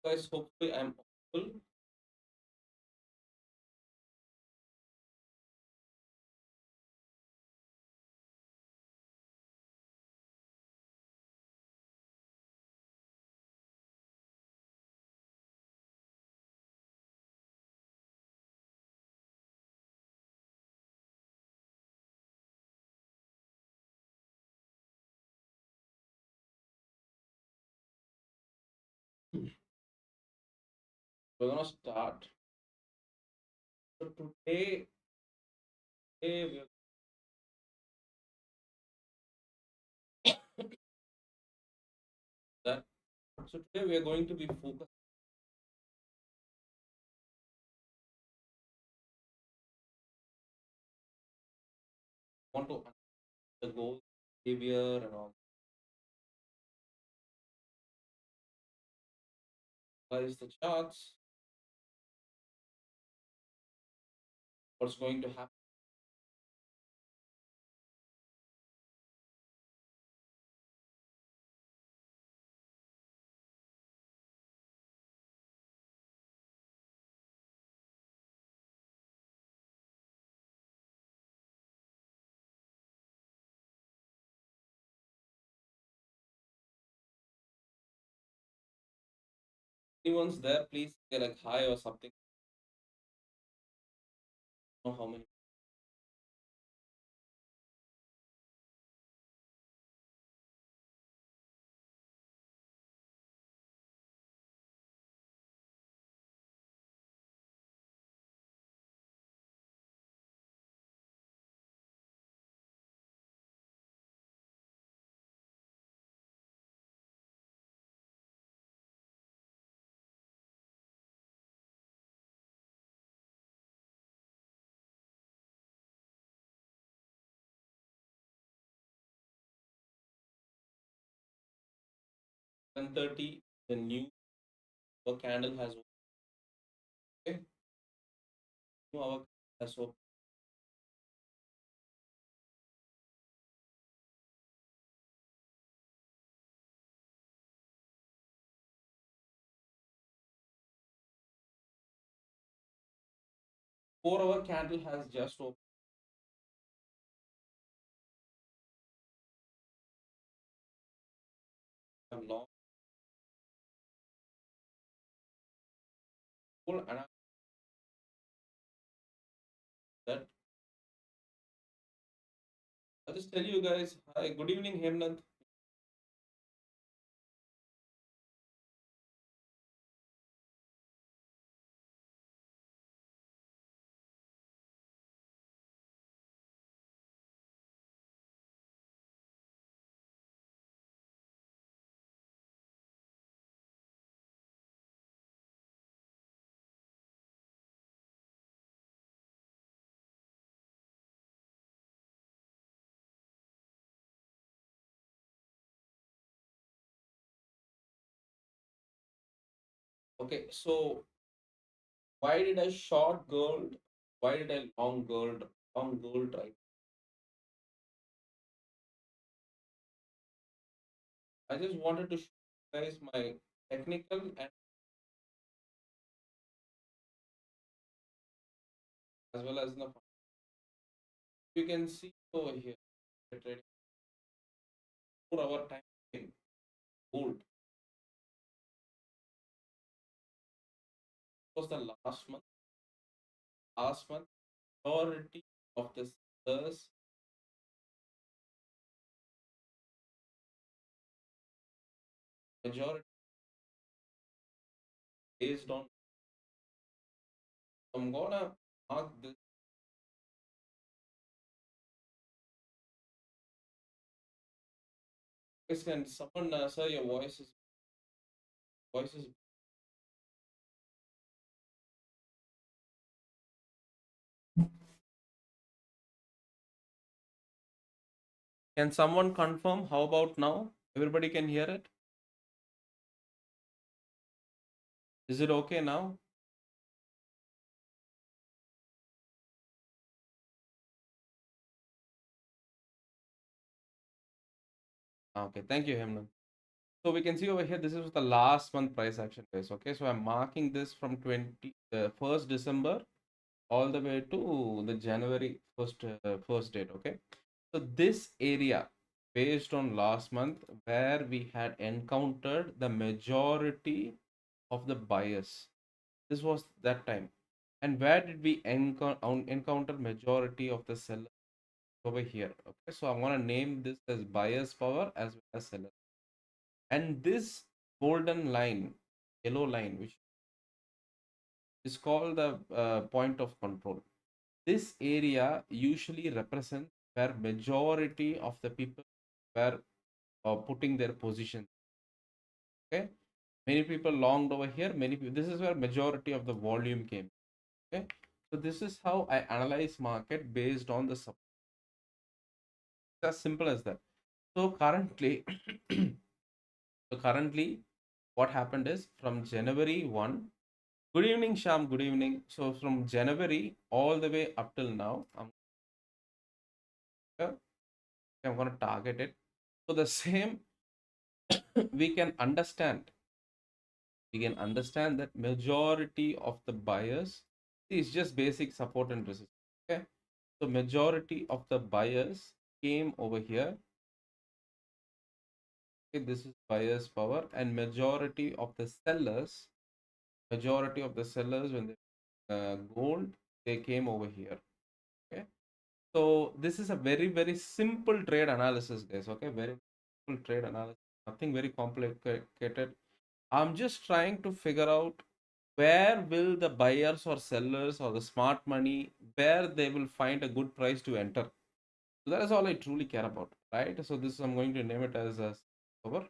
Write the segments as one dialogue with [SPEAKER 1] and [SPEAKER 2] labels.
[SPEAKER 1] guys, hopefully I'm full. We're gonna start. So today that so today we are going to be focused on to the goal, behavior, and all. Guys, the charts. What's going to happen? Anyone's there? Please say like hi or something. I don't know how many. Ten 10:30. The new candle has opened. Okay, new hour has opened. 4 hour candle has just opened. Have long full and that I'll just tell you guys. Hi, good evening, Hemnant. Okay, so why did I short gold? Why did I long gold? Long gold, right? I just wanted to show you guys my technical and as well as the you can see over here we're trading 4 hour time in gold. Was the last month majority of the sellers majority based on I'm gonna mark this. Guys, can someone sir your voice is can someone confirm how about now? Everybody can hear it? Is it okay now? Okay, thank you, Hemant. So we can see over here, this is the last month price action guys. Okay, so I'm marking this from 1st December all the way to the January first date. Okay, so this area based on last month where we had encountered the majority of the buyers, this was that time. And where did we encounter majority of the sellers? Over here. Okay, so I'm going to name this as buyers power as well as seller. And this golden line, yellow line, which is called the point of control. This area usually represents where majority of the people were putting their position. Okay, many people longed over here. Many people. This is where majority of the volume came. Okay, so this is how I analyze market based on the supply. It's as simple as that. So currently, what happened is from January 1. Good evening, Sham. Good evening. So from January all the way up till now, I'm going to target it. So the same we can understand. We can understand that majority of the buyers is just basic support and resistance. Okay. So majority of the buyers came over here. Okay, this is buyers power, and majority of the sellers when they gold, they came over here. Okay, so this is a very simple trade analysis guys. Okay, very simple trade analysis, nothing very complicated. I'm just trying to figure out where will the buyers or sellers or the smart money, where they will find a good price to enter. So that is all I truly care about, right? So this, I'm going to name it as a over.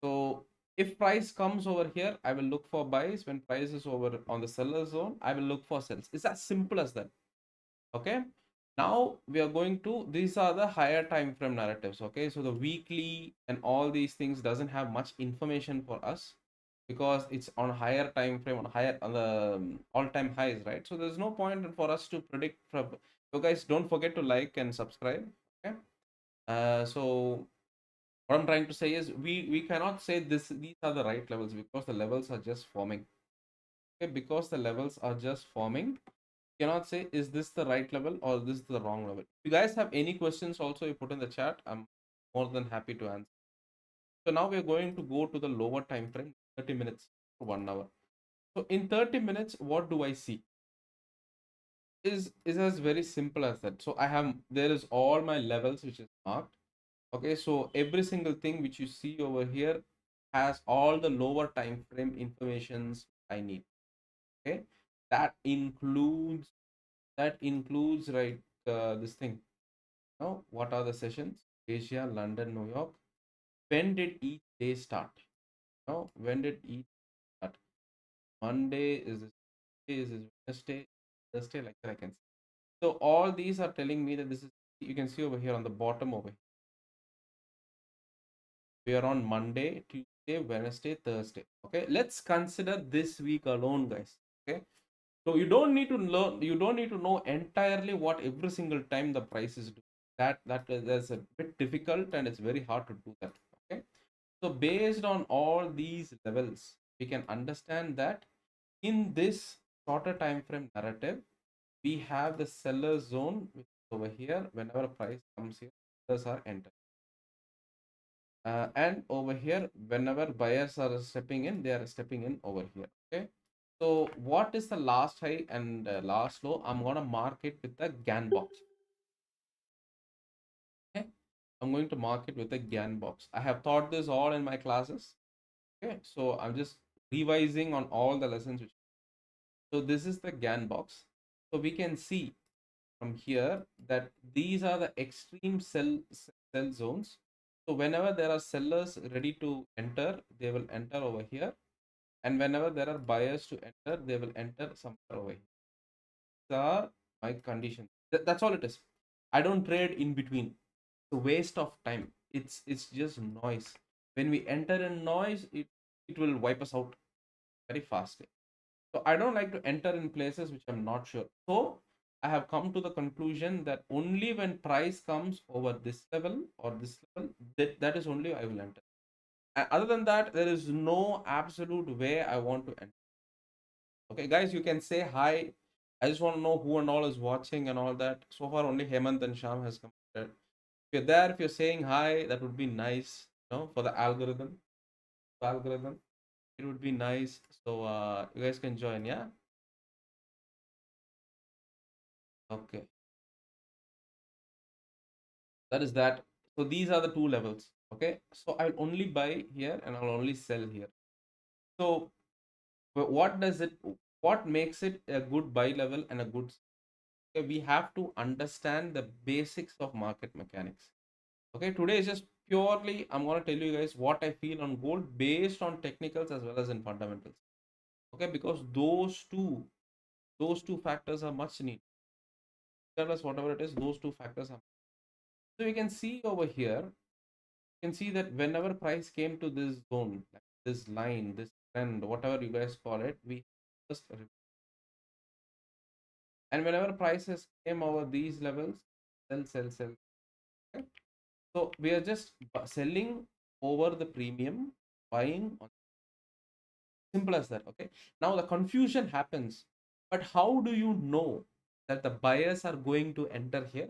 [SPEAKER 1] So if price comes over here, I will look for buys. When price is over on the seller zone, I will look for sells. It's as simple as that. Okay. Now we are going to, these are the higher time frame narratives. Okay. So the weekly and all these things doesn't have much information for us because it's on higher time frame, on the all-time highs, right? So there's no point for us to predict from. So guys, don't forget to like and subscribe. Okay. So what I'm trying to say is we cannot say these are the right levels because the levels are just forming. Okay, because the levels are just forming, you cannot say is this the right level or this is the wrong level. If you guys have any questions also, you put in the chat. I'm more than happy to answer. So now we're going to go to the lower time frame, 30 minutes to 1 hour. So in 30 minutes, what do I see? Is as very simple as that. So I have, there is all my levels which is marked. Okay, so every single thing which you see over here has all the lower time frame informations I need. Okay, that includes right, this thing. Now what are the sessions? Asia, London, New York. When did each day start? Now when did each start? Monday is this, Wednesday, Thursday, like that I can see. So all these are telling me that this is, you can see over here on the bottom over here. We are on Monday, Tuesday, Wednesday, Thursday. Okay, let's consider this week alone, guys. Okay, so you don't need to learn, you don't need to know entirely what every single time the price is doing. That's a bit difficult and it's very hard to do that. Okay, so based on all these levels, we can understand that in this shorter time frame narrative, we have the seller zone which is over here. Whenever price comes here, sellers are entering. And over here, whenever buyers are stepping in, they are stepping in over here. Okay, so what is the last high and last low? I'm gonna mark it with the GAN box. Okay, I'm going to mark it with the GAN box. I have taught this all in my classes. Okay, so I'm just revising on all the lessons which, so this is the GAN box. So we can see from here that these are the extreme sell zones. So whenever there are sellers ready to enter, they will enter over here, and whenever there are buyers to enter, they will enter somewhere over here. These are my conditions. That's all it is. I don't trade in between. It's a waste of time. It's just noise. When we enter in noise, it will wipe us out very fastly. So I don't like to enter in places which I'm not sure. So I have come to the conclusion that only when price comes over this level or this level, that is only I will enter. Other than that, there is no absolute way I want to end. Okay, guys, you can say hi. I just want to know who and all is watching and all that. So far, only Hemant and Sham has come. If you're there, if you're saying hi, that would be nice, for the algorithm. It would be nice. So you guys can join, yeah? Okay. That is that. So these are the two levels. Okay. So I'll only buy here and I'll only sell here. So what does it, what makes it a good buy level and a good, okay, we have to understand the basics of market mechanics. Okay. Today is just purely, I'm going to tell you guys what I feel on gold based on technicals as well as in fundamentals. Okay. Because those two factors are much needed. Regardless, whatever it is, those two factors are. So you can see over here, you can see that whenever price came to this zone, like this line, this trend, whatever you guys call it, we just, and whenever prices came over these levels, sell. Okay? So we are just selling over the premium, buying on, simple as that. Okay. Now the confusion happens, but how do you know that the buyers are going to enter here?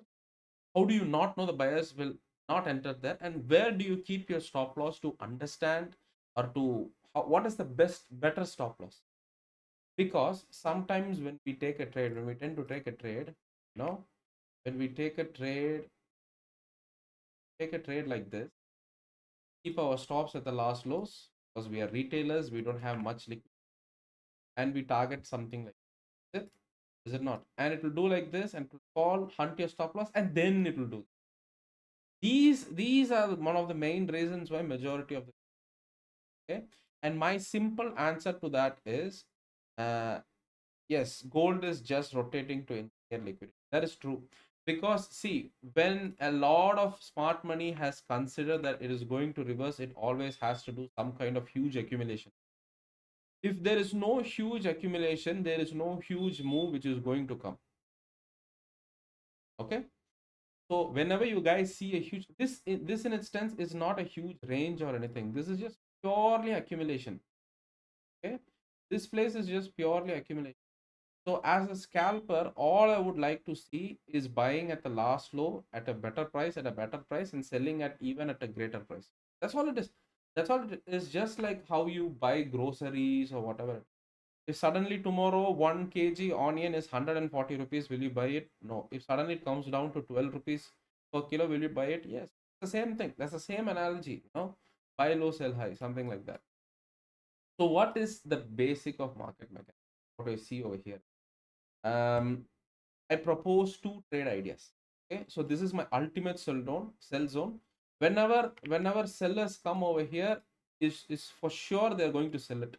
[SPEAKER 1] How do you not know the buyers will not enter there? And where do you keep your stop loss to understand, or to what is the better stop loss? Because sometimes when we take a trade, when we tend to take a trade, when we take a trade like this, keep our stops at the last lows, because we are retailers, we don't have much liquid, and we target something like this. Is it not? And it will do like this and it will fall, hunt your stop loss, and then it will do. These are one of the main reasons why majority of the, okay. And my simple answer to that is, uh, yes, gold is just rotating to engineer liquidity. That is true. Because see, when a lot of smart money has considered that it is going to reverse, it always has to do some kind of huge accumulation. If there is no huge accumulation, there is no huge move which is going to come. Okay. So whenever you guys see a huge, this in instance is not a huge range or anything. This is just purely accumulation. Okay. This place is just purely accumulation. So as a scalper, all I would like to see is buying at the last low at a better price, and selling at even at a greater price. That's all it is. That's all it is. Just like how you buy groceries or whatever. If suddenly tomorrow 1 kg onion is 140 rupees, will you buy it? No. If suddenly it comes down to 12 rupees per kilo, will you buy it? Yes. It's the same thing. That's the same analogy. Buy low, sell high, something like that. So what is the basic of market mechanics? What do I see over here? I propose two trade ideas. Okay, so this is my ultimate sell zone. Whenever sellers come over here, is for sure they're going to sell it.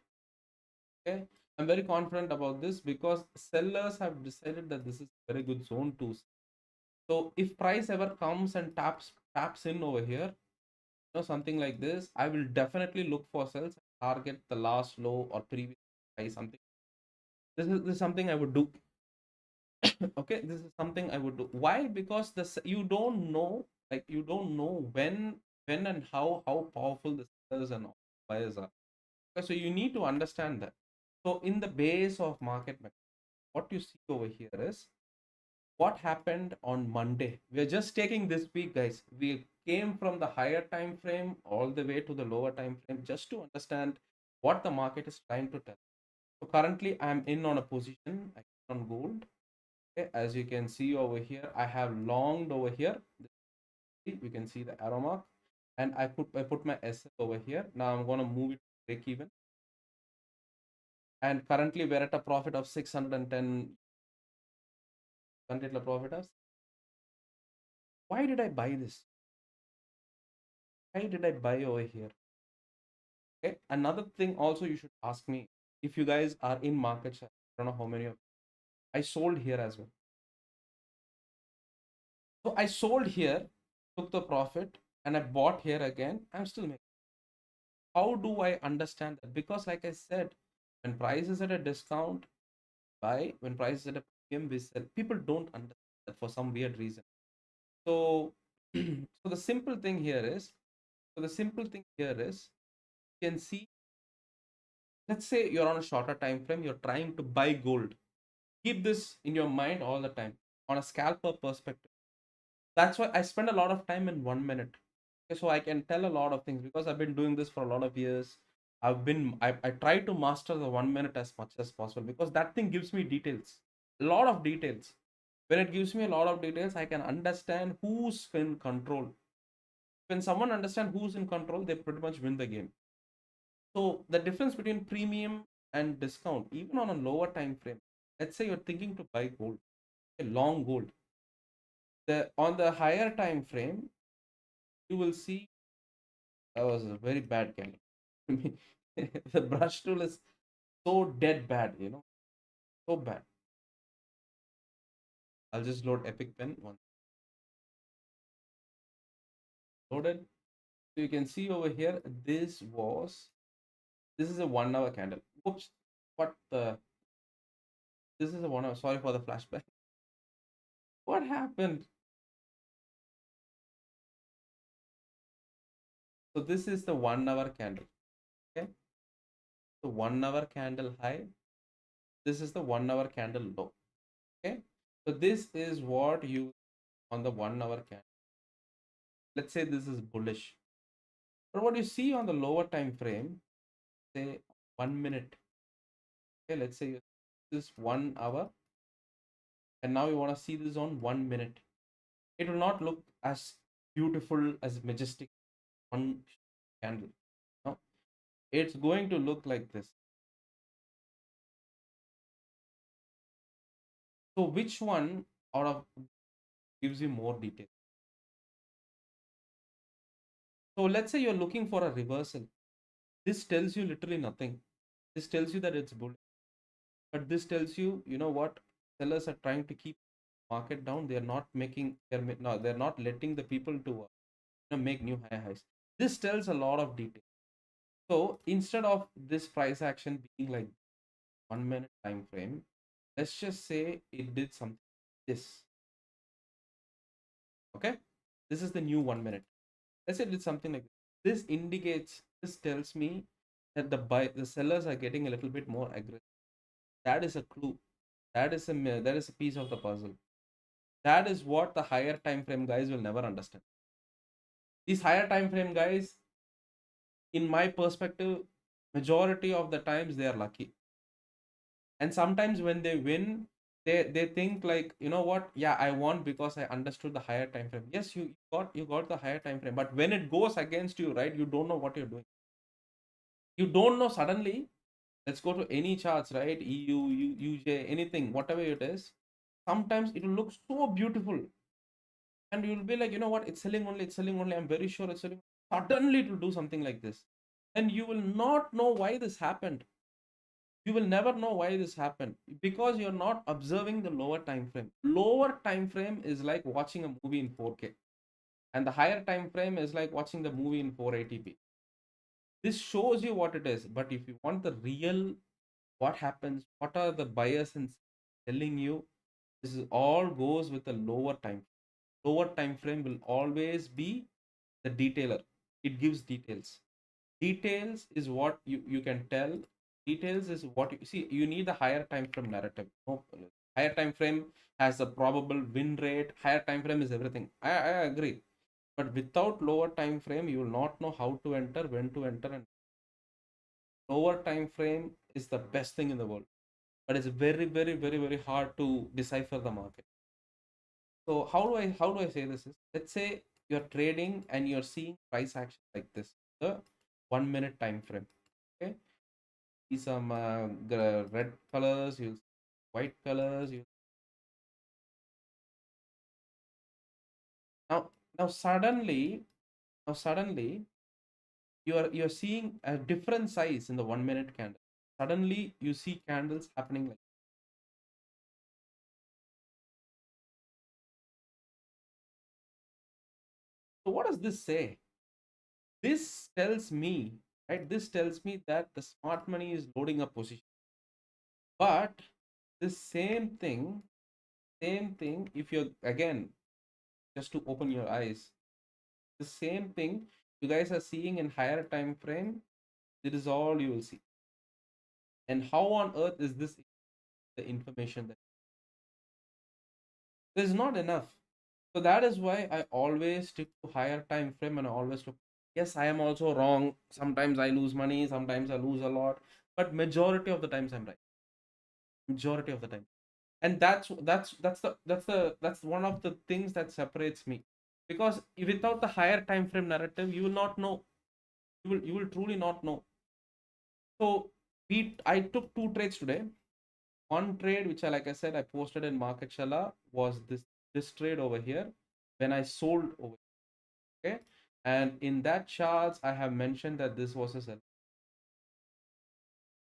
[SPEAKER 1] Okay, I'm very confident about this because sellers have decided that this is a very good zone to. So if price ever comes and taps in over here, something like this, I will definitely look for sells, target the last low or previous high, something. This is something I would do. Okay, this is something I would do. Why? Because this, you don't know, like you don't know when and how powerful the sellers and buyers are. Okay, so you need to understand that. So in the base of market mechanics, what you see over here is what happened on Monday. We are just taking this week, guys. We came from the higher time frame all the way to the lower time frame just to understand what the market is trying to tell. So currently I'm in on a position on gold. Okay, as you can see over here, I have longed over here. You can see the arrow mark, and I put my S over here. Now I'm going to move it to break even, and currently we're at a profit of 610. Currently profit of. Why did I buy this? Why did I buy over here? Okay. Another thing also you should ask me, if you guys are in market share. I don't know how many of. I sold here as well. So I sold here, took the profit, and I bought here again. I'm still making. How do I understand that? Because like I said, when price is at a discount, buy. When price is at a premium, we sell. People don't understand that for some weird reason. So, so the simple thing here is, You can see, let's say you're on a shorter time frame, you're trying to buy gold. Keep this in your mind all the time on a scalper perspective. That's why I spend a lot of time in 1 minute. Okay, so I can tell a lot of things because I've been doing this for a lot of years. I try to master the 1 minute as much as possible because that thing gives me details, a lot of details. When it gives me a lot of details, I can understand who's in control. When someone understands who's in control, they pretty much win the game. So the difference between premium and discount, even on a lower time frame, let's say you're thinking to buy gold, a long gold. The on the higher time frame, you will see that was a very bad candle. The brush tool is so dead bad, so bad. I'll just load Epic Pen once loaded. So you can see over here, this is a 1 hour candle. Oops, what the? This is a 1 hour. Sorry for the flashback. What happened? So this is the 1 hour candle. Okay, the 1 hour candle high. This is the 1 hour candle low. Okay, so this is what you on the 1 hour candle. Let's say this is bullish. But what you see on the lower time frame, say 1 minute. Okay, let's say this 1 hour, and now you want to see this on 1 minute. It will not look as beautiful as majestic one candle. No, it's going to look like this. So which one out of gives you more detail? So let's say you're looking for a reversal. This tells you literally nothing. This tells you that it's bullish, but this tells you, you know what? Sellers are trying to keep market down. They're not making. No, they're not letting the people to make new high highs. This tells a lot of detail. So instead of this price action being like 1 minute time frame, let's just say it did something this. Okay, this is the new 1 minute. Let's say it did something like this. This tells me that the sellers are getting a little bit more aggressive. That is a clue. That is a piece of the puzzle. That is what the higher time frame guys will never understand. These higher time frame guys, in my perspective, majority of the times they are lucky. And sometimes when they win, they think like, you know what, yeah, I won because I understood the higher time frame. Yes, you got the higher time frame, but when it goes against you, right, you don't know what you're doing. You don't know suddenly. Let's go to any charts, right? UJ, anything, whatever it is. Sometimes it will look so beautiful, and you'll be like, you know what, it's selling only, it's selling only, I'm very sure it's selling. Suddenly it will do something like this, and you will not know why this happened. You will never know why this happened because you're not observing the lower time frame. Lower time frame is like watching a movie in 4K, and the higher time frame is like watching the movie in 480p. This shows you what it is, but if you want the real what happens, what are the buyers and telling you, this is all goes with the lower time. Lower time frame will always be the detailer. It gives details. Details is what you can tell. Details is what you see. You need the higher time frame narrative. No, higher time frame has a probable win rate. Higher time frame is everything. I agree, but without lower time frame, you will not know how to enter, when to enter, and lower time frame is the best thing in the world. But it's very, very, very, very hard to decipher the market. So how do I say this is, let's say you're trading and you're seeing price action like this, the 1 minute time frame. Okay, see some red colors, you white colors, you now now suddenly you're seeing a different size in the 1 minute candle. Suddenly you see candles happening like, so what does this say? This tells me, right? This tells me that the smart money is loading a position. But the same thing, if you're again, just to open your eyes, the same thing you guys are seeing in higher time frame It is all you will see. And how on earth is this the information that there's not enough? So that is why I always stick to higher time frame, and I always look. Yes, I am also wrong. Sometimes I lose money, sometimes I lose a lot, but majority of the times I'm right. Majority of the time. And that's one of the things that separates me, because without the higher time frame narrative, you will not know. You will truly not know. So I took two trades today. One trade which like I said, I posted in Market Shala was this trade over here when I sold over. Okay, and in that charts I have mentioned that this was a sell,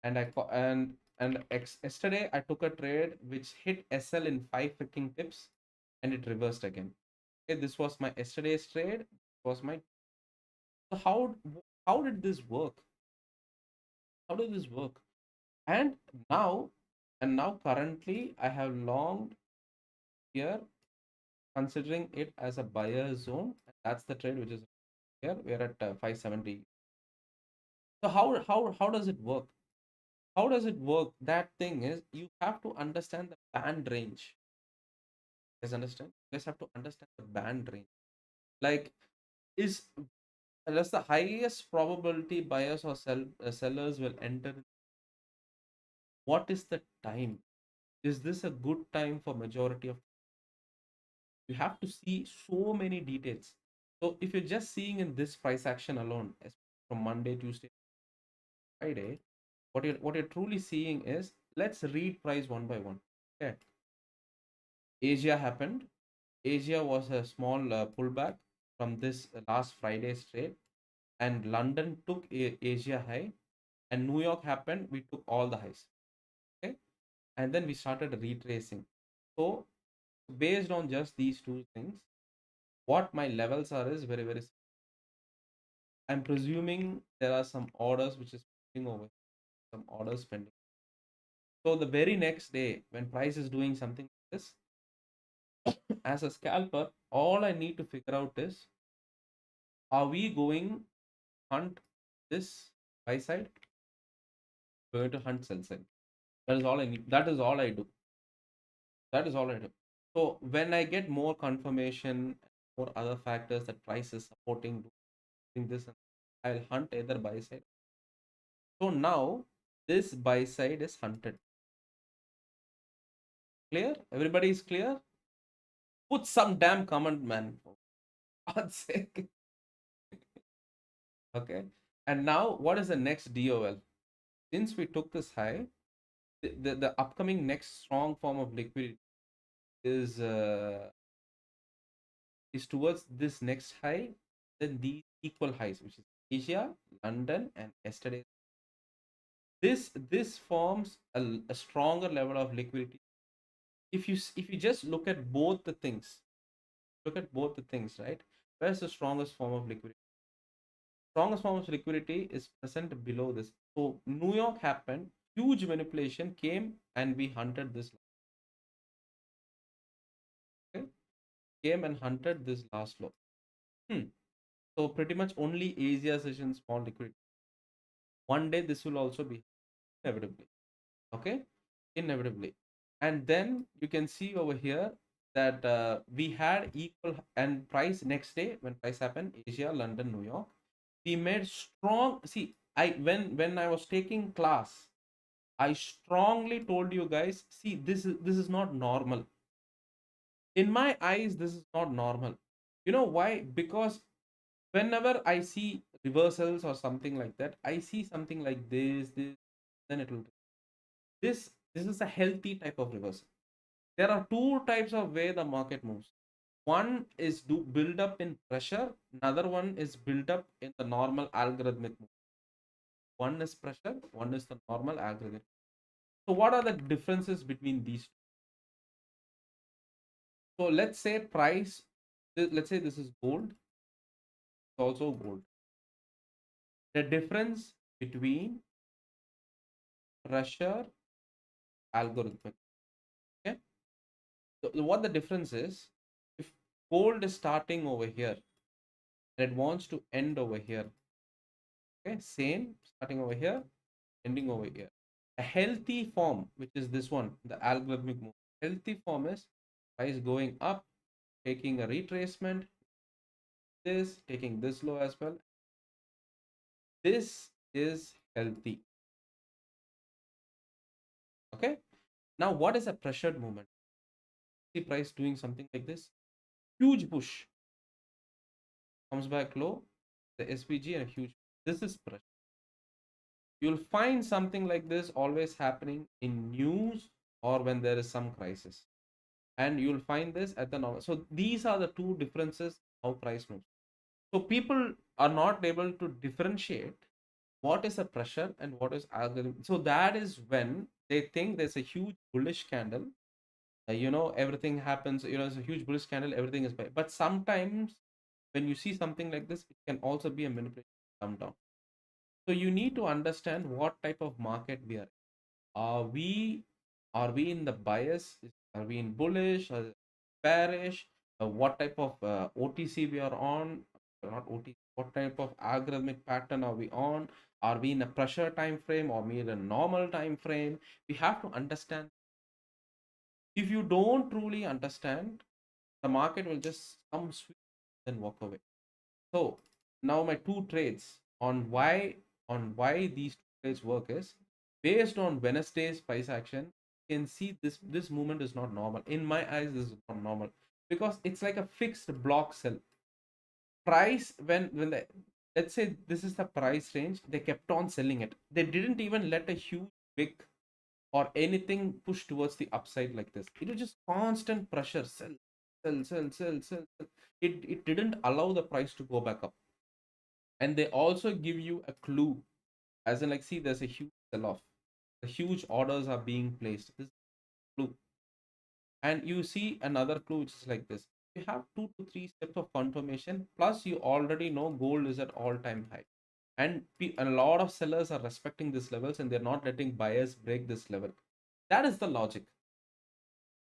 [SPEAKER 1] and yesterday I took a trade which hit SL in 5 freaking pips, and it reversed again. Okay, this was my yesterday's trade. Was my So how did this work? How did this work? And now currently I have longed here, considering it as a buyer zone. That's the trade which is here. We're at 570. So how does it work? How does it work? That thing is, you have to understand the band range. You guys understand? You guys have to understand the band range. Like, is that's the highest probability buyers or sellers will enter. What is the time? Is this a good time for majority of? You have to see so many details. So if you're just seeing in this price action alone, from Monday, Tuesday, Friday, what you're truly seeing is, let's read price one by one. Okay, Asia happened. Asia was a small pullback from this last Friday's trade, and London took Asia high, and New York happened. We took all the highs. Okay, and then we started retracing. So based on just these two things, what my levels are is very very. I'm presuming there are some orders which is pending over, some orders pending. So the very next day, when price is doing something like this, as a scalper, all I need to figure out is, are we going hunt this buy side? We're going to hunt sell side. That is all I need. That is all I do. That is all I do. So when I get more confirmation, more other factors that price is supporting doing this, I'll hunt either buy side. So now this buy side is hunted. Clear? Everybody is clear? Put some damn comment, man. For God's sake. Okay. And now what is the next DOL? Since we took this high, the upcoming next strong form of liquidity is towards this next high, then these equal highs, which is Asia, London, and yesterday. This forms a stronger level of liquidity. If you just look at both the things, right? Where's the strongest form of liquidity? Strongest form of liquidity is present below this. So New York happened, huge manipulation came, and we hunted this. Okay, came and hunted this last low. So pretty much only Asia session small liquidity. One day this will also be inevitably. Okay, inevitably. And then you can see over here that we had equal and price next day when price happened, Asia, London, New York. We made strong. See, when I was taking class, I strongly told you guys, see, this is not normal. In my eyes, this is not normal. You know why? Because whenever I see reversals or something like that, I see something like this, then it will. This is a healthy type of reversal. There are two types of way the market moves. One is do build up in pressure. Another one is build up in the normal algorithmic move. One is pressure. One is the normal algorithm. So what are the differences between these two? So let's say price. Let's say this is gold. It's also gold. The difference between pressure algorithmic. Okay. So what the difference is? If gold is starting over here and it wants to end over here. Okay, same starting over here, ending over here. A healthy form, which is this one, the algorithmic move. Healthy form is price going up, taking a retracement, this, taking this low as well. This is healthy. Okay. Now, what is a pressured movement? See price doing something like this. Huge push. Comes back low. The SVG and a huge. This is pressure. You'll find something like this always happening in news or when there is some crisis. And you'll find this at the normal. So these are the two differences how price moves. So people are not able to differentiate what is a pressure and what is algorithm. So that is when they think there's a huge bullish candle. Everything happens. It's a huge bullish candle. Everything is bad. But sometimes when you see something like this, it can also be a manipulation come down. So you need to understand what type of market we are in. Are we in the bias? Are we in bullish or bearish? What type of OTC we are on? Not OTC. What type of algorithmic pattern are we on? Are we in a pressure time frame or we in a normal time frame? We have to understand. If you don't truly understand, the market will just come sweep then walk away. So now my two trades on why these two trades work is based on Wednesday's price action. You can see this movement is not normal. In my eyes, this is not normal because it's like a fixed block sell. Price when let's say this is the price range, they kept on selling it. They didn't even let a huge wick or anything push towards the upside like this. It was just constant pressure, sell, sell, sell, sell, sell, sell. It didn't allow the price to go back up. And they also give you a clue, as in like, see, there's a huge sell-off. The huge orders are being placed. This is clue. And you see another clue which is like this. You have 2 to 3 steps of confirmation, plus you already know gold is at all-time high. And a lot of sellers are respecting these levels and they're not letting buyers break this level. That is the logic.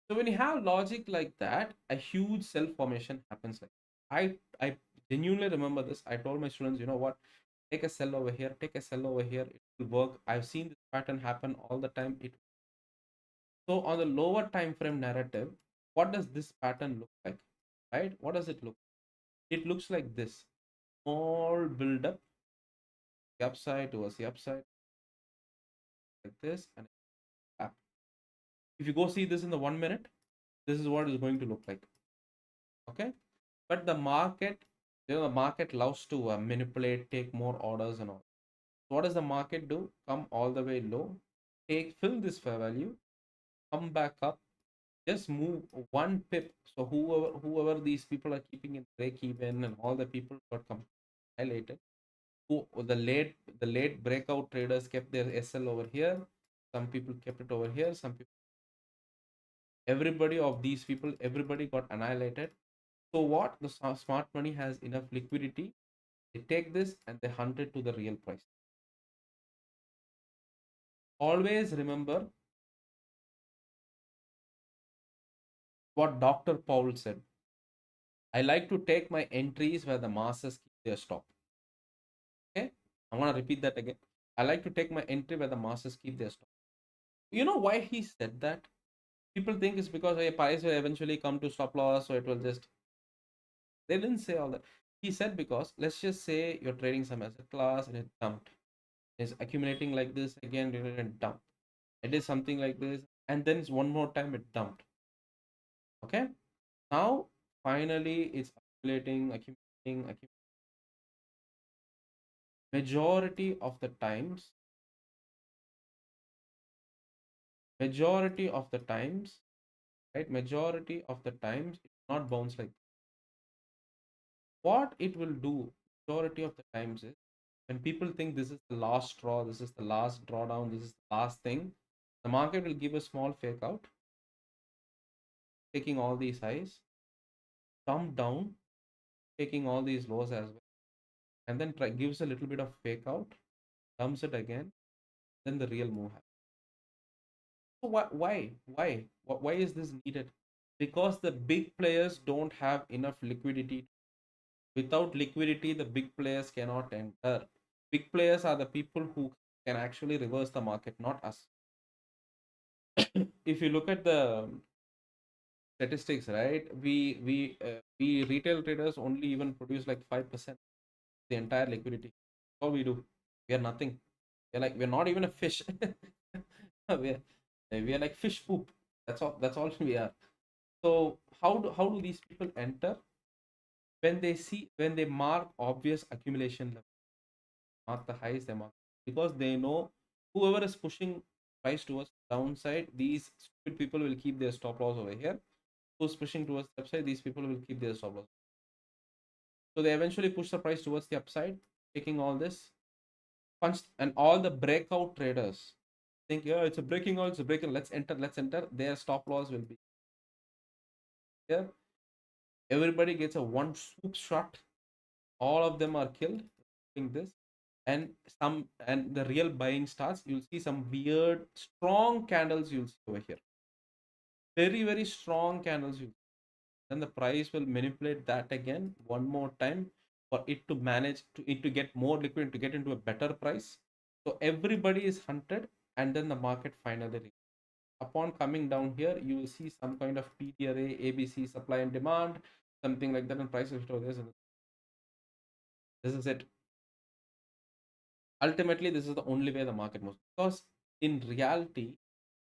[SPEAKER 1] So when you have logic like that, a huge sell formation happens. Like I genuinely remember this. I told my students, you know what? Take a sell over here, take a sell over here. It will work. I've seen this pattern happen all the time. So on the lower time frame narrative, what does this pattern look like? Right? What does it look? It looks like this. Small build up, the upside towards the upside, like this, and tap. If you go see this in the 1 minute, this is what it's going to look like. Okay, but the market, the market loves to manipulate, take more orders and all. So what does the market do? Come all the way low, fill this fair value, come back up, just move 1 pip. So whoever these people are keeping in break even and all the people got highlighted. Who the late breakout traders kept their SL over here. Some people kept it over here. Some people, everybody of these people, everybody got annihilated. So what? The smart money has enough liquidity. They take this and they hunt it to the real price. Always remember what Dr. Paul said. I like to take my entries where the masses keep their stop. Okay, I want to repeat that again. I like to take my entry where the masses keep their stop. You know why he said that? People think it's because a price will eventually come to stop loss, so it will just. They didn't say all that. He said because let's just say you're trading some asset class and it dumped. It's accumulating like this again, and dump. It is something like this, and then it's one more time it dumped. Okay, now finally it's accumulating. Majority of the times, majority of the times, right? Majority of the times, it will not bounce like what it will do. Majority of the times is when people think this is the last straw, this is the last drawdown, this is the last thing, the market will give a small fake out, taking all these highs, dump down, taking all these lows as well, and then gives a little bit of fake out, dumps it again, then the real move happens. So why is this needed? Because the big players don't have enough liquidity. Without liquidity, the big players cannot enter. Big players are the people who can actually reverse the market, not us. If you look at the statistics, right? We retail traders only even produce like 5% the entire liquidity. All we do, we are nothing. We're not even a fish. We are like fish poop. That's all we are. So how do these people enter? When they mark obvious accumulation level, mark the highs, they mark, because they know whoever is pushing price towards downside, these stupid people will keep their stop loss over here. Who's pushing towards the upside, these people will keep their stop loss. So they eventually push the price towards the upside, taking all this punch, and all the breakout traders think, yeah, it's a breaking out, it's a breaking. Let's enter. Their stop loss will be here. Everybody gets a one swoop shot. All of them are killed doing this, and the real buying starts. You'll see some weird strong candles. You'll see over here, very very strong candles. Then the price will manipulate that again one more time for it to manage to get more liquid, to get into a better price. So everybody is hunted, and then the market finally, upon coming down here, you will see some kind of PDRA, ABC, supply and demand, something like that, and prices over this. And this is it. Ultimately, this is the only way the market moves, because in reality,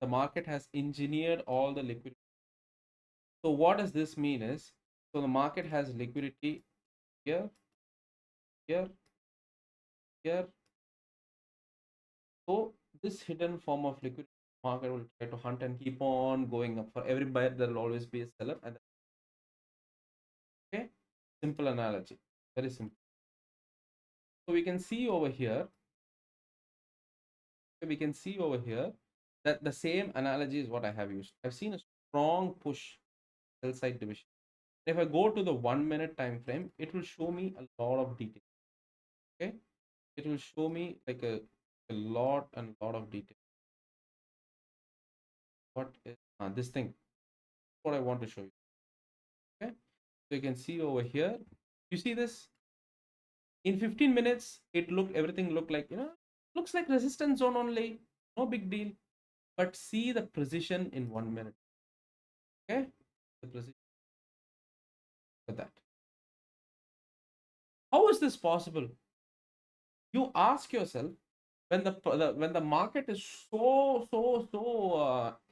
[SPEAKER 1] the market has engineered all the liquidity. So what does this mean is, so the market has liquidity here, here, here. So this hidden form of liquidity, market will try to hunt and keep on going up. For every buyer, there will always be a seller. And okay, simple analogy, very simple. So we can see over here, that the same analogy is what I have used. I've seen a strong push sell side division. If I go to the 1 minute time frame, it will show me a lot of detail. Okay, it will show me like a lot and lot of detail. What is this thing? What I want to show you. Okay, so you can see over here. You see this? In 15 minutes, everything looked like, looks like resistance zone only. No big deal. But see the precision in 1 minute. Okay, the precision for that. How is this possible? You ask yourself, when the market is so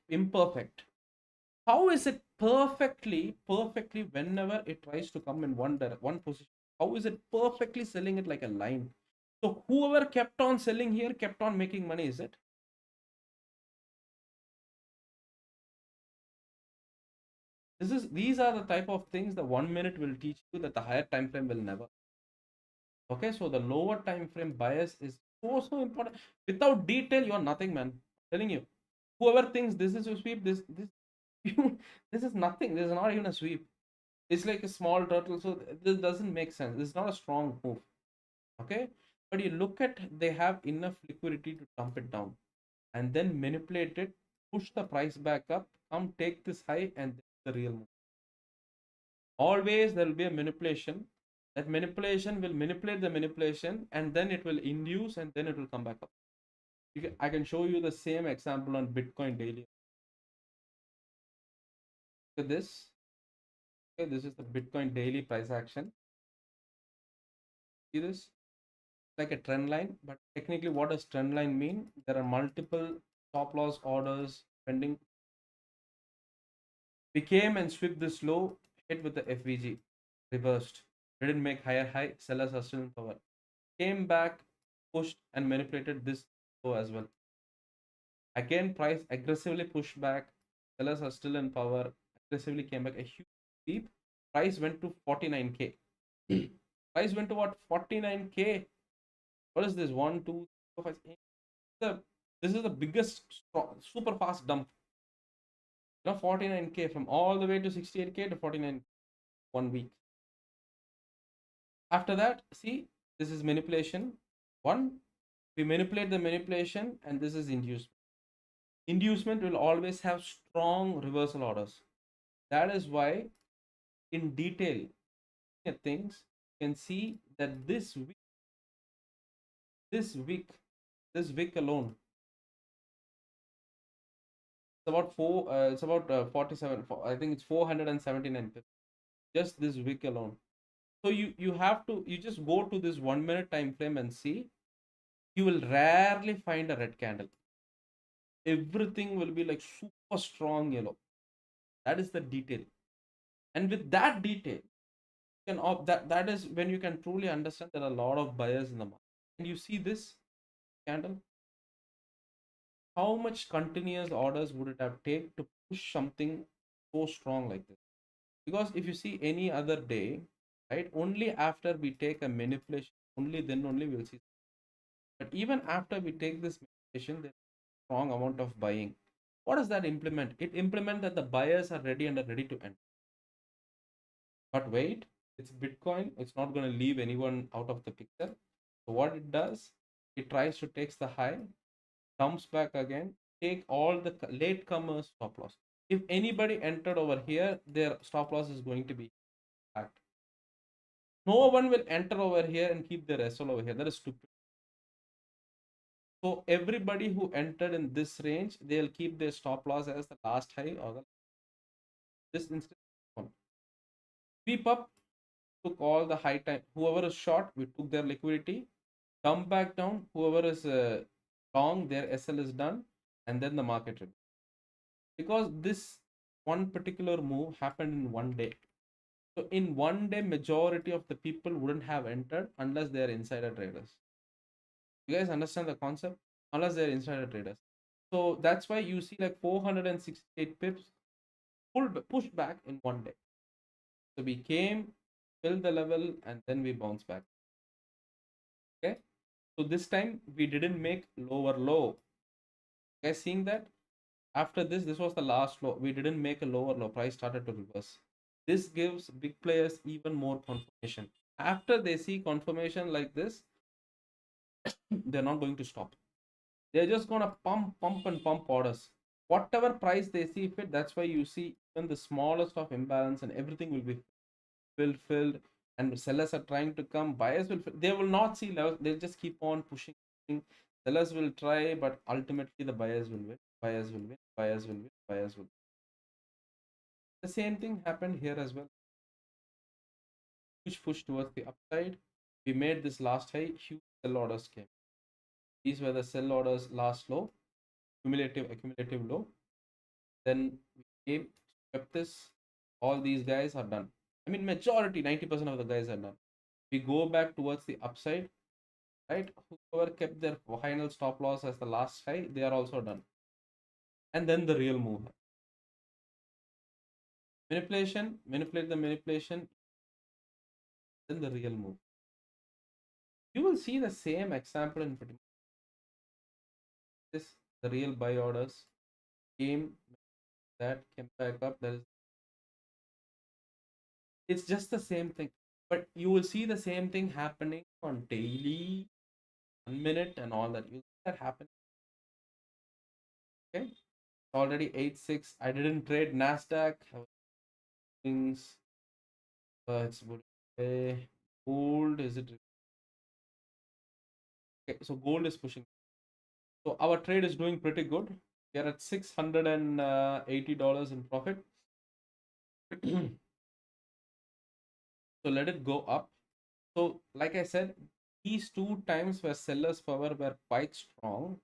[SPEAKER 1] imperfect, how is it perfectly whenever it tries to come in one position? How is it perfectly selling it like a line? So whoever kept on selling here kept on making money, is it? These are the type of things the 1 minute will teach you that the higher time frame will never. Okay, so the lower time frame bias is so important. Without detail, you are nothing, man. I'm telling you. Whoever thinks this is a sweep, this this is nothing. This is not even a sweep. It's like a small turtle. So this doesn't make sense. This is not a strong move. Okay, but you look at, they have enough liquidity to dump it down and then manipulate it, push the price back up, come take this high, and this is the real move. Always there will be a manipulation. That manipulation will manipulate the manipulation, and then it will induce, and then it will come back up. I can show you the same example on Bitcoin daily. Look at this. Okay, this is the Bitcoin daily price action. See this? Like a trend line, but technically, what does trend line mean? There are multiple stop loss orders pending. We came and swept this low, hit with the FVG, reversed. Didn't make higher high. Sellers are still in power. Came back, pushed and manipulated this low as well. Again, price aggressively pushed back. Sellers are still in power. Aggressively came back, a huge leap. Price went to 49K. Price went to what? 49K. What is this? 1, 2, 3, 4, 5, 6. This is the biggest super fast dump. 49K from all the way to 68K to 49 1 week. After that, see, this is manipulation. We manipulate the manipulation, and this is inducement. Inducement will always have strong reversal orders. That is why, in detail, things you can see that this week This week, alone, it's about 47. I think it's 479 pips. Just this week alone. So you have to, you just go to this 1 minute time frame and see. You will rarely find a red candle. Everything will be like super strong yellow. That is the detail. And with that detail, that is when you can truly understand there are a lot of buyers in the market. And you see this candle, how much continuous orders would it have taken to push something so strong like this? Because if you see any other day, right, only after we take a manipulation, only then only we'll see. But even after we take this manipulation, there's a strong amount of buying. What does that implement? It implements that the buyers are ready and are ready to enter. But wait, it's Bitcoin. It's not going to leave anyone out of the picture. So what it does, it tries to take the high, comes back again, take all the latecomers stop loss. If anybody entered over here, their stop loss is going to be back. No one will enter over here and keep their SL over here. That is stupid. So everybody who entered in this range, they'll keep their stop loss as the last high or this instance. Sweep up, took all the high time. Whoever is short, we took their liquidity. Come back down. Whoever is long, their SL is done, and then the market review. Because this one particular move happened in 1 day. So in 1 day, majority of the people wouldn't have entered unless they are insider traders. You guys understand the concept? Unless they're insider traders. So that's why you see like 468 pips pushed back in 1 day. So we came, filled the level, and then we bounce back. Okay. So this time we didn't make lower low. You guys seeing that? After this was the last low. We didn't make a lower low. Price started to reverse. This gives big players even more confirmation. After they see confirmation like this, they're not going to stop. They're just gonna pump orders. Whatever price they see fit, that's why you see even the smallest of imbalance and everything will be filled, and sellers are trying to come. Buyers they will not see levels, they'll just keep on pushing. Sellers will try, but ultimately the buyers will win. Buyers will win. Buyers will win. Buyers will win. The same thing happened here as well. Huge push towards the upside. We made this last high, huge sell orders came. These were the sell orders last low, accumulative low. Then we came, swept this. All these guys are done. I mean, majority, 90% of the guys are done. We go back towards the upside, right? Whoever kept their final stop loss as the last high, they are also done. And then the real move. Manipulate the manipulation, then the real move. You will see the same example in pretty much this. The real buy orders came, that came back up. That is, it's just the same thing. But you will see the same thing happening on daily, 1 minute, and all that. You see that happen. Okay, already 8-6. I didn't trade NASDAQ. Things. It's gold. Is it? Okay, so gold is pushing. So our trade is doing pretty good. We are at $680 in profit. So let it go up. So like I said, these 2 times where sellers power were quite strong.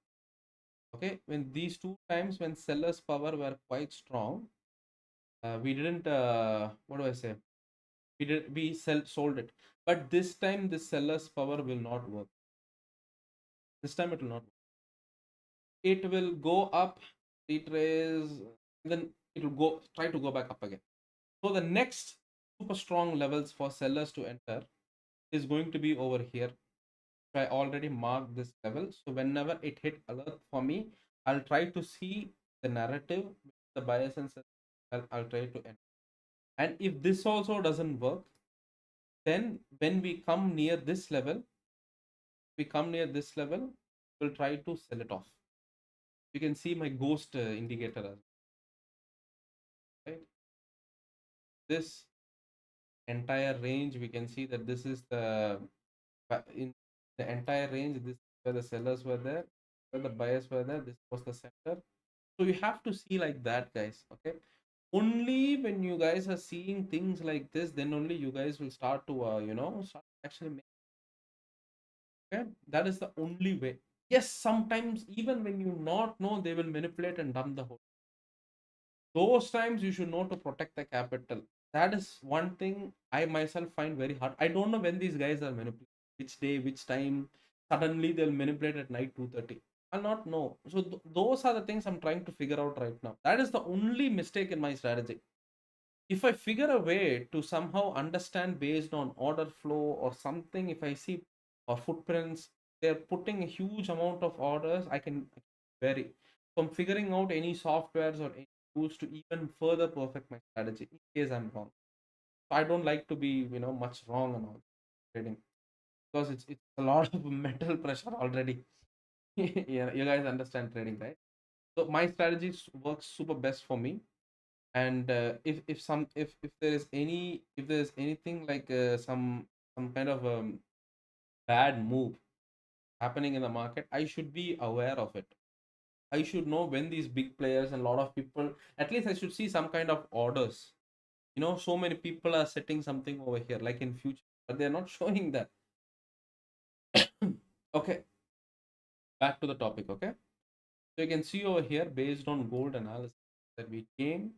[SPEAKER 1] Okay, when these 2 times when sellers power were quite strong, we didn't what do I say, we sold it. But this time the seller's power will not work. This time it will not work. It will go up, retrace, then it will go try to go back up again. So the next super strong levels for sellers to enter is going to be over here. So I already marked this level. So whenever it hit alert for me, I'll try to see the narrative, the bias and I'll try to enter. And if this also doesn't work, then when we come near this level, we'll try to sell it off. You can see my ghost indicator, right? This entire range, we can see that this is the in the entire range. This where the sellers were there, where the buyers were there. This was the center. So you have to see like that, guys. Okay. Only when you guys are seeing things like this, then only you guys will start to, start actually make. Okay. That is the only way. Yes, sometimes even when you not know, they will manipulate and dump the whole. Those times you should know to protect the capital. That is one thing I myself find very hard. I don't know when these guys are manipulating, which day, which time. Suddenly they'll manipulate at night 2:30. I'll not know. So those are the things I'm trying to figure out right now. That is the only mistake in my strategy. If I figure a way to somehow understand based on order flow or something, if I see or footprints, they're putting a huge amount of orders, I can vary. So I'm figuring out any softwares or any tools to even further perfect my strategy in case I'm wrong. So I don't like to be, much wrong on all trading because it's a lot of mental pressure already. Yeah, you guys understand trading, right? So my strategy works super best for me. And if there is anything like some kind of bad move happening in the market, I should be aware of it. I should know when these big players and a lot of people, at least I should see some kind of orders. So many people are setting something over here like in future, but they're not showing that. Okay, back to the topic. Okay, so you can see over here based on gold analysis that we came,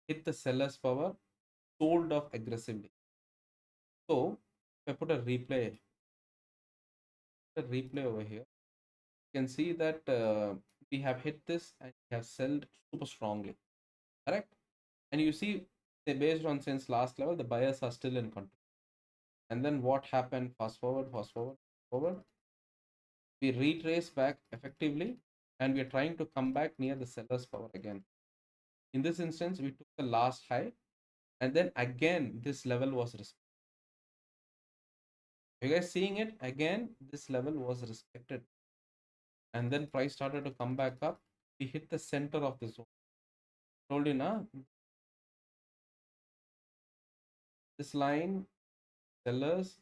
[SPEAKER 1] hit the seller's power, sold off aggressively. So if I put a replay over here, you can see that we have hit this and we have sold super strongly, correct? And you see, based on since last level, the buyers are still in control. And then what happened? Fast forward, fast forward, forward. We retrace back effectively, and we are trying to come back near the seller's power again. In this instance, we took the last high, and then again this level was respected. You guys seeing it again? This level was respected, and then price started to come back up. We hit the center of the zone. Told you na, this line sellers.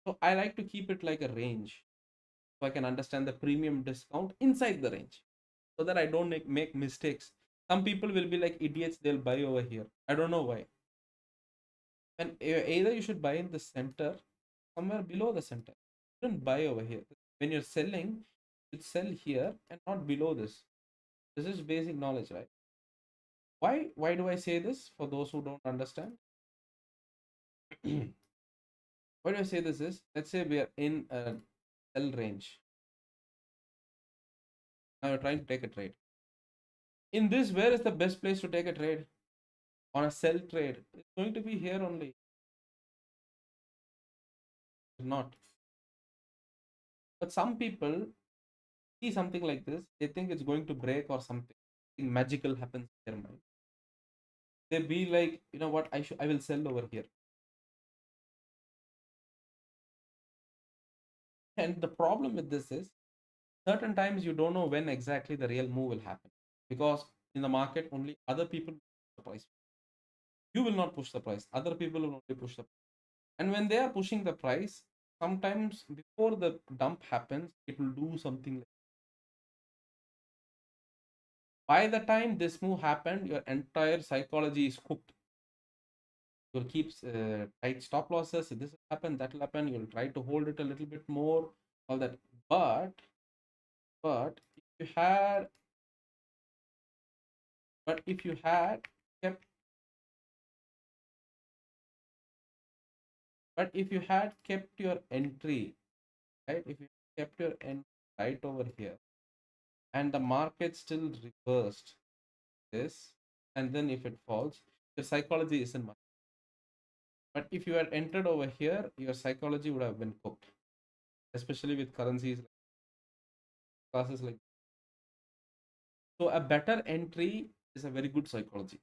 [SPEAKER 1] So I like to keep it like a range, so I can understand the premium discount inside the range, so that I don't make mistakes. Some people will be like idiots, they'll buy over here. I don't know why. And either you should buy in the center, somewhere below the center. You don't buy over here. When you're selling, you sell here and not below this. This is basic knowledge, right? Why do I say this for those who don't understand? Why do I say this is, let's say we are in a sell range. Now you're trying to take a trade. In this, where is the best place to take a trade? On a sell trade. It's going to be here only. Not. But some people see something like this, they think it's going to break or something magical happens in their mind. They be like, you know what, I will sell over here. And the problem with this is, certain times you don't know when exactly the real move will happen, because in the market only other people push the price. You will not push the price. Other people will only push the price. And when they are pushing the price, sometimes before the dump happens, it will do something like, by the time this move happened, your entire psychology is cooked. You'll keep tight stop losses. If this will happen, that will happen. You'll try to hold it a little bit more, all that. But if you had, but if you had kept, but if you had kept your entry, right? If you kept your entry right over here, and the market still reversed this, and then if it falls, your psychology isn't much. But if you had entered over here, your psychology would have been cooked, especially with currencies classes like. So a better entry is a very good psychology.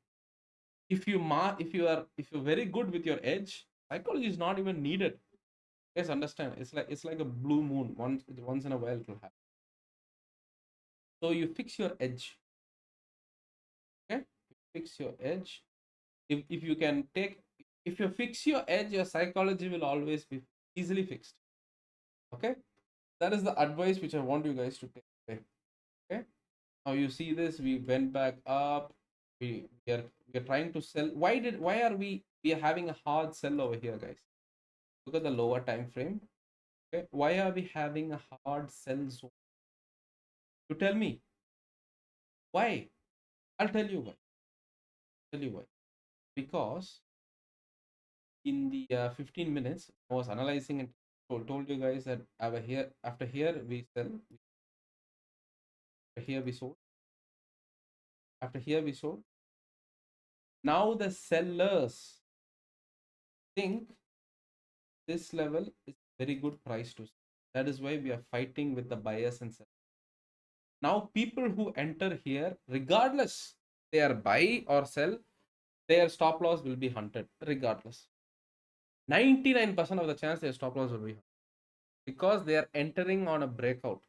[SPEAKER 1] If you're very good with your edge, psychology is not even needed. Guys, understand? It's like a blue moon. Once in a while it will happen. So you fix your edge. Okay, you fix your edge. If you can take, if you fix your edge, your psychology will always be easily fixed. Okay, that is the advice which I want you guys to take away. Okay, now you see this, we went back up, we are trying to sell. Why are we are having a hard sell over here, guys? Look at the lower time frame. Okay, why are we having a hard sell zone? You tell me why. I'll tell you why. Tell you why. Because in the 15 minutes, I was analyzing and told you guys that over here, after here we sell, after here we sold, after here we sold. Now the sellers think this level is very good price to sell. That is why we are fighting with the buyers and sellers. Now people who enter here, regardless they are buy or sell, their stop loss will be hunted regardless. 99% of the chance their stop loss will be hunted because they are entering on a breakout.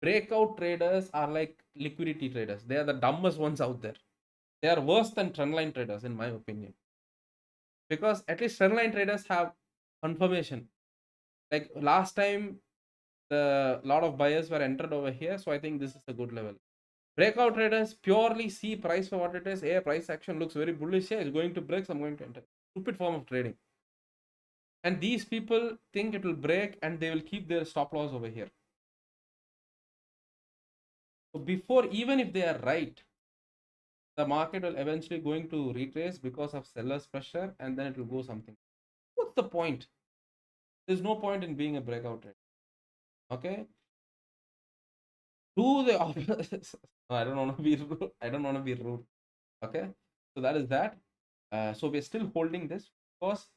[SPEAKER 1] Breakout traders are like liquidity traders. They are the dumbest ones out there. They are worse than trendline traders, in my opinion. Because at least trendline traders have confirmation. Like last time, the lot of buyers were entered over here, so I think this is a good level. Breakout traders purely see price for what it is. Hey, price action looks very bullish. Yeah, it's going to break, so I'm going to enter. Stupid form of trading. And these people think it will break and they will keep their stop loss over here. So before, even if they are right, the market will eventually going to retrace because of sellers pressure and then it will go something. What's the point? There's no point in being a breakout trade. Okay, do the opposite. I don't want to be rude. I don't want to be rude. Okay, so that is that. So we're still holding this because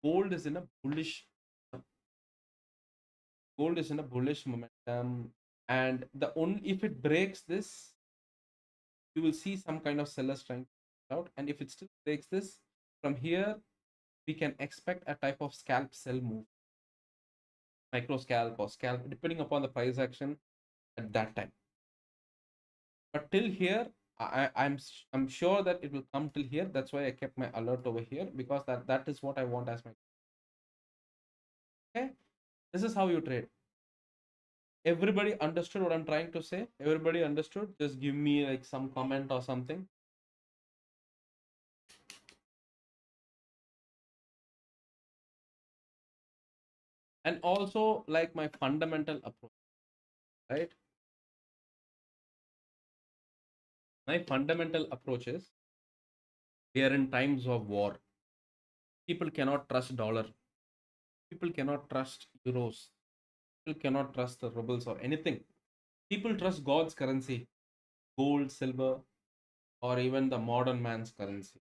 [SPEAKER 1] gold is in a bullish momentum, and the only if it breaks this, you will see some kind of sellers trying to out, and if it still breaks this from here, we can expect a type of scalp sell move, micro scalp or scalp, depending upon the price action at that time. But till here, I'm sure that it will come till here. That's why I kept my alert over here because that is what I want as my. Okay, this is how you trade. Everybody understood what I'm trying to say? Everybody understood? Just give me like some comment or something. And also like my fundamental approach, right? My fundamental approach is we are in times of war. People cannot trust dollar. People cannot trust euros. People cannot trust the rubles or anything. People trust God's currency, gold, silver, or even the modern man's currency,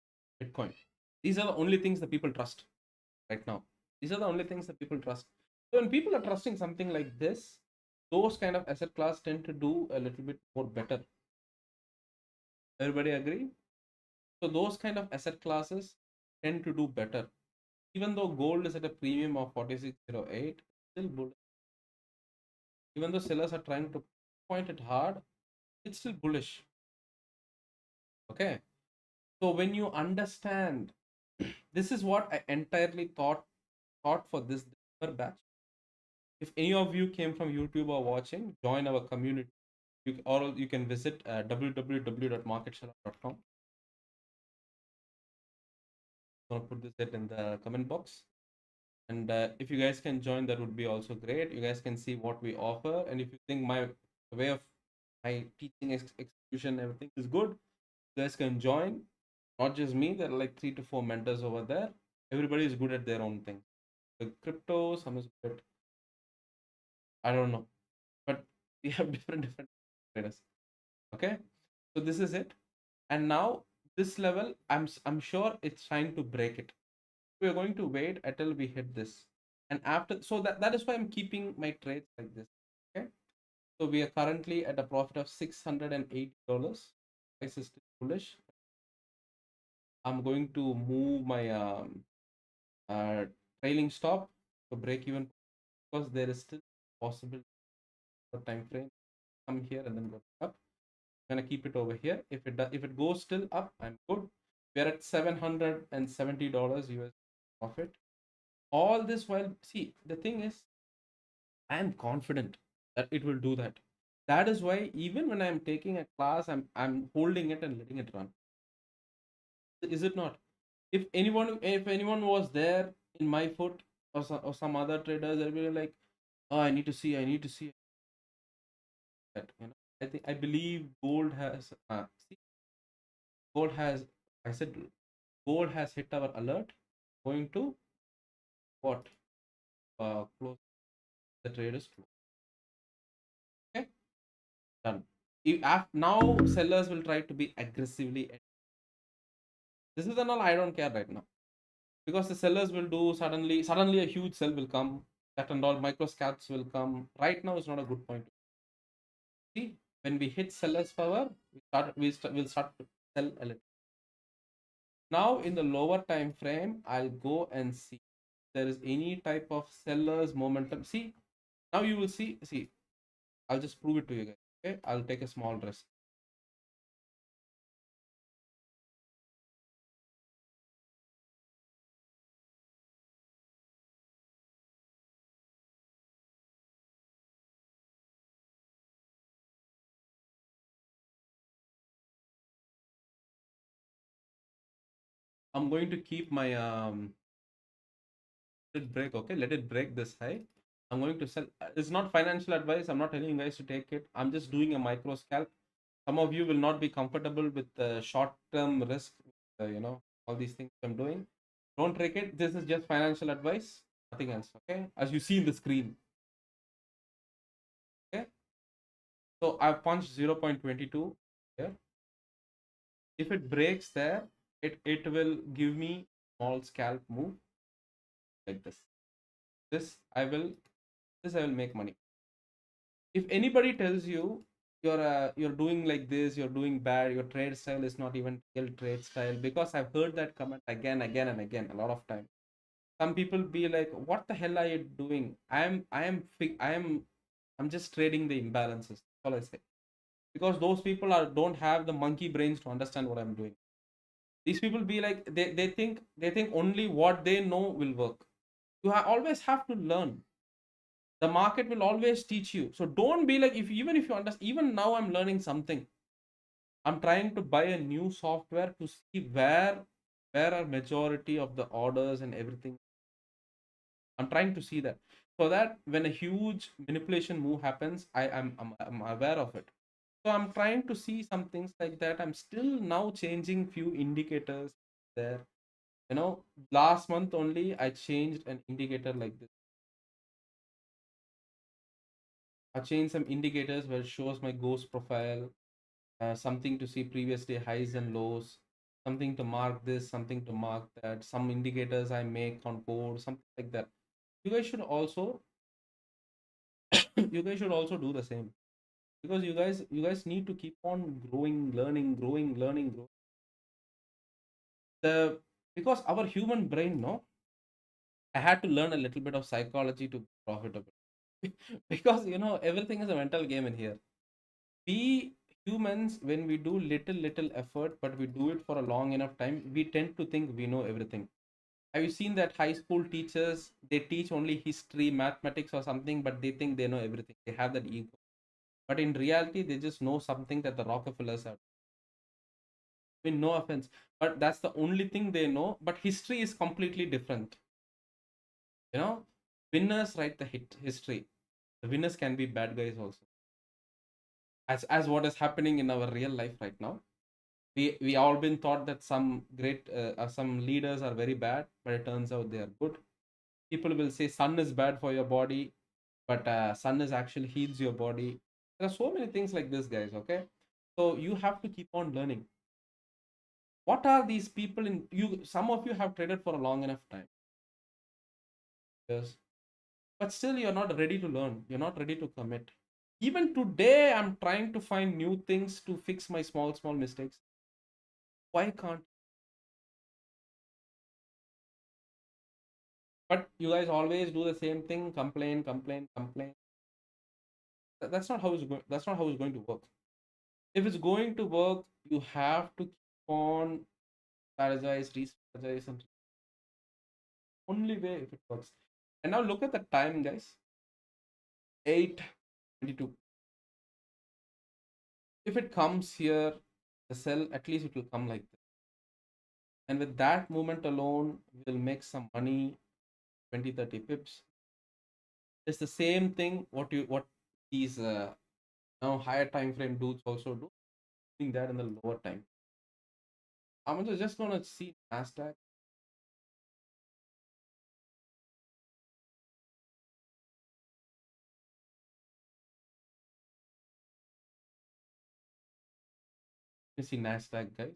[SPEAKER 1] Bitcoin. These are the only things that people trust right now. These are the only things that people trust. So when people are trusting something like this, those kind of asset class tend to do a little bit more better. Everybody agree? So those kind of asset classes tend to do better. Even though gold is at a premium of 4608, still bullish. Even though sellers are trying to point it hard, it's still bullish. Okay. So when you understand, this is what I entirely thought for this batch. If any of you came from YouTube or watching, join our community. Or you can visit www.marketshallow.com. I'm gonna put this in the comment box. And if you guys can join, that would be also great. You guys can see what we offer, and if you think my way of my teaching execution, everything is good, you guys can join. Not just me, there are like 3 to 4 mentors over there. Everybody is good at their own thing. The crypto, some is good. I don't know, but we have different traders. Okay, so this is it, and now this level, I'm sure it's trying to break it. We're going to wait until we hit this, and after, so that is why I'm keeping my trades like this. Okay, so we are currently at a profit of $680. Price is still bullish. I'm going to move my trailing stop to break even because there is still possible time frame. Come here and then go up. I'm gonna keep it over here. If it goes still up, I'm good. We're at $770 US profit. All this while, see, the thing is, I am confident that it will do that. That is why even when I'm taking a class, I'm holding it and letting it run. Is it not? If anyone was there in my foot, or some other traders, they'll be like, oh, I need to see that. I believe gold has see, gold has I said gold has hit our alert. Going to what? Close the traders close. Okay, done. Now sellers will try to be aggressively. This is an all I don't care right now, because the sellers will do suddenly a huge sell will come, that and all micro scalps will come. Right now is not a good point. See, when we hit sellers power, we'll start to sell a little. Now in the lower time frame, I'll go and see if there is any type of sellers momentum. See, now you will see, I'll just prove it to you guys. Okay, I'll take a small risk. I'm going to keep my let it break. Okay, let it break this high. I'm going to sell. It's not financial advice. I'm not telling you guys to take it. I'm just doing a micro scalp. Some of you will not be comfortable with the short term risk, all these things I'm doing. Don't take it. This is just financial advice, nothing else. Okay, as you see in the screen. Okay, so I've punched 0.22 here. If it breaks there, it will give me small scalp move like this. This I will make money. If anybody tells you you're doing like this, you're doing bad, your trade style is not even real trade style, because I've heard that comment again and again a lot of time. Some people be like, what the hell are you doing? I'm just trading the imbalances. That's all I say. Because those people don't have the monkey brains to understand what I'm doing. These people be like, they think only what they know will work. You always have to learn. The market will always teach you. So don't be like, if you understand. Even now I'm learning something. I'm trying to buy a new software to see where are majority of the orders and everything. I'm trying to see that, so that when a huge manipulation move happens, I'm aware of it. So I'm trying to see some things like that. I'm still now changing few indicators there. Last month only I changed an indicator like this. I changed some indicators where it shows my ghost profile, something to see previous day highs and lows, something to mark this, something to mark that, some indicators I make on code, something like that. You guys should also you guys should also do the same, because you guys need to keep on growing, learning, growing. The Because our human brain, no, I had to learn a little bit of psychology to be profitable. Because everything is a mental game in here. We humans, when we do little effort, but we do it for a long enough time, we tend to think we know everything. Have you seen that high school teachers, they teach only history, mathematics or something, but they think they know everything, they have that ego. But in reality, they just know something that the Rockefellers have. I mean, no offense, but that's the only thing they know. But history is completely different. You know, winners write the history. The winners can be bad guys also, as what is happening in our real life right now. We all been taught that some leaders are very bad, but it turns out they are good. People will say sun is bad for your body, but sun is actually heals your body. There are so many things like this, guys. Okay, so you have to keep on learning. What are these people in you? Some of you have traded for a long enough time, yes, but still you're not ready to learn. You're not ready to commit. Even today, I'm trying to find new things to fix my small mistakes. Why can't? But you guys always do the same thing: complain. That's not how it's going. That's not how it's going to work. If it's going to work, you have to keep on strategize, re-strategize, and only way if it works. And now look at the time, guys. 822. If it comes here, the sell, at least it will come like this. And with that movement alone, we'll make some money, 20-30 pips. It's the same thing what these now higher time frame dudes also do, doing that in the lower time. I'm just gonna see NASDAQ. You see NASDAQ, guys.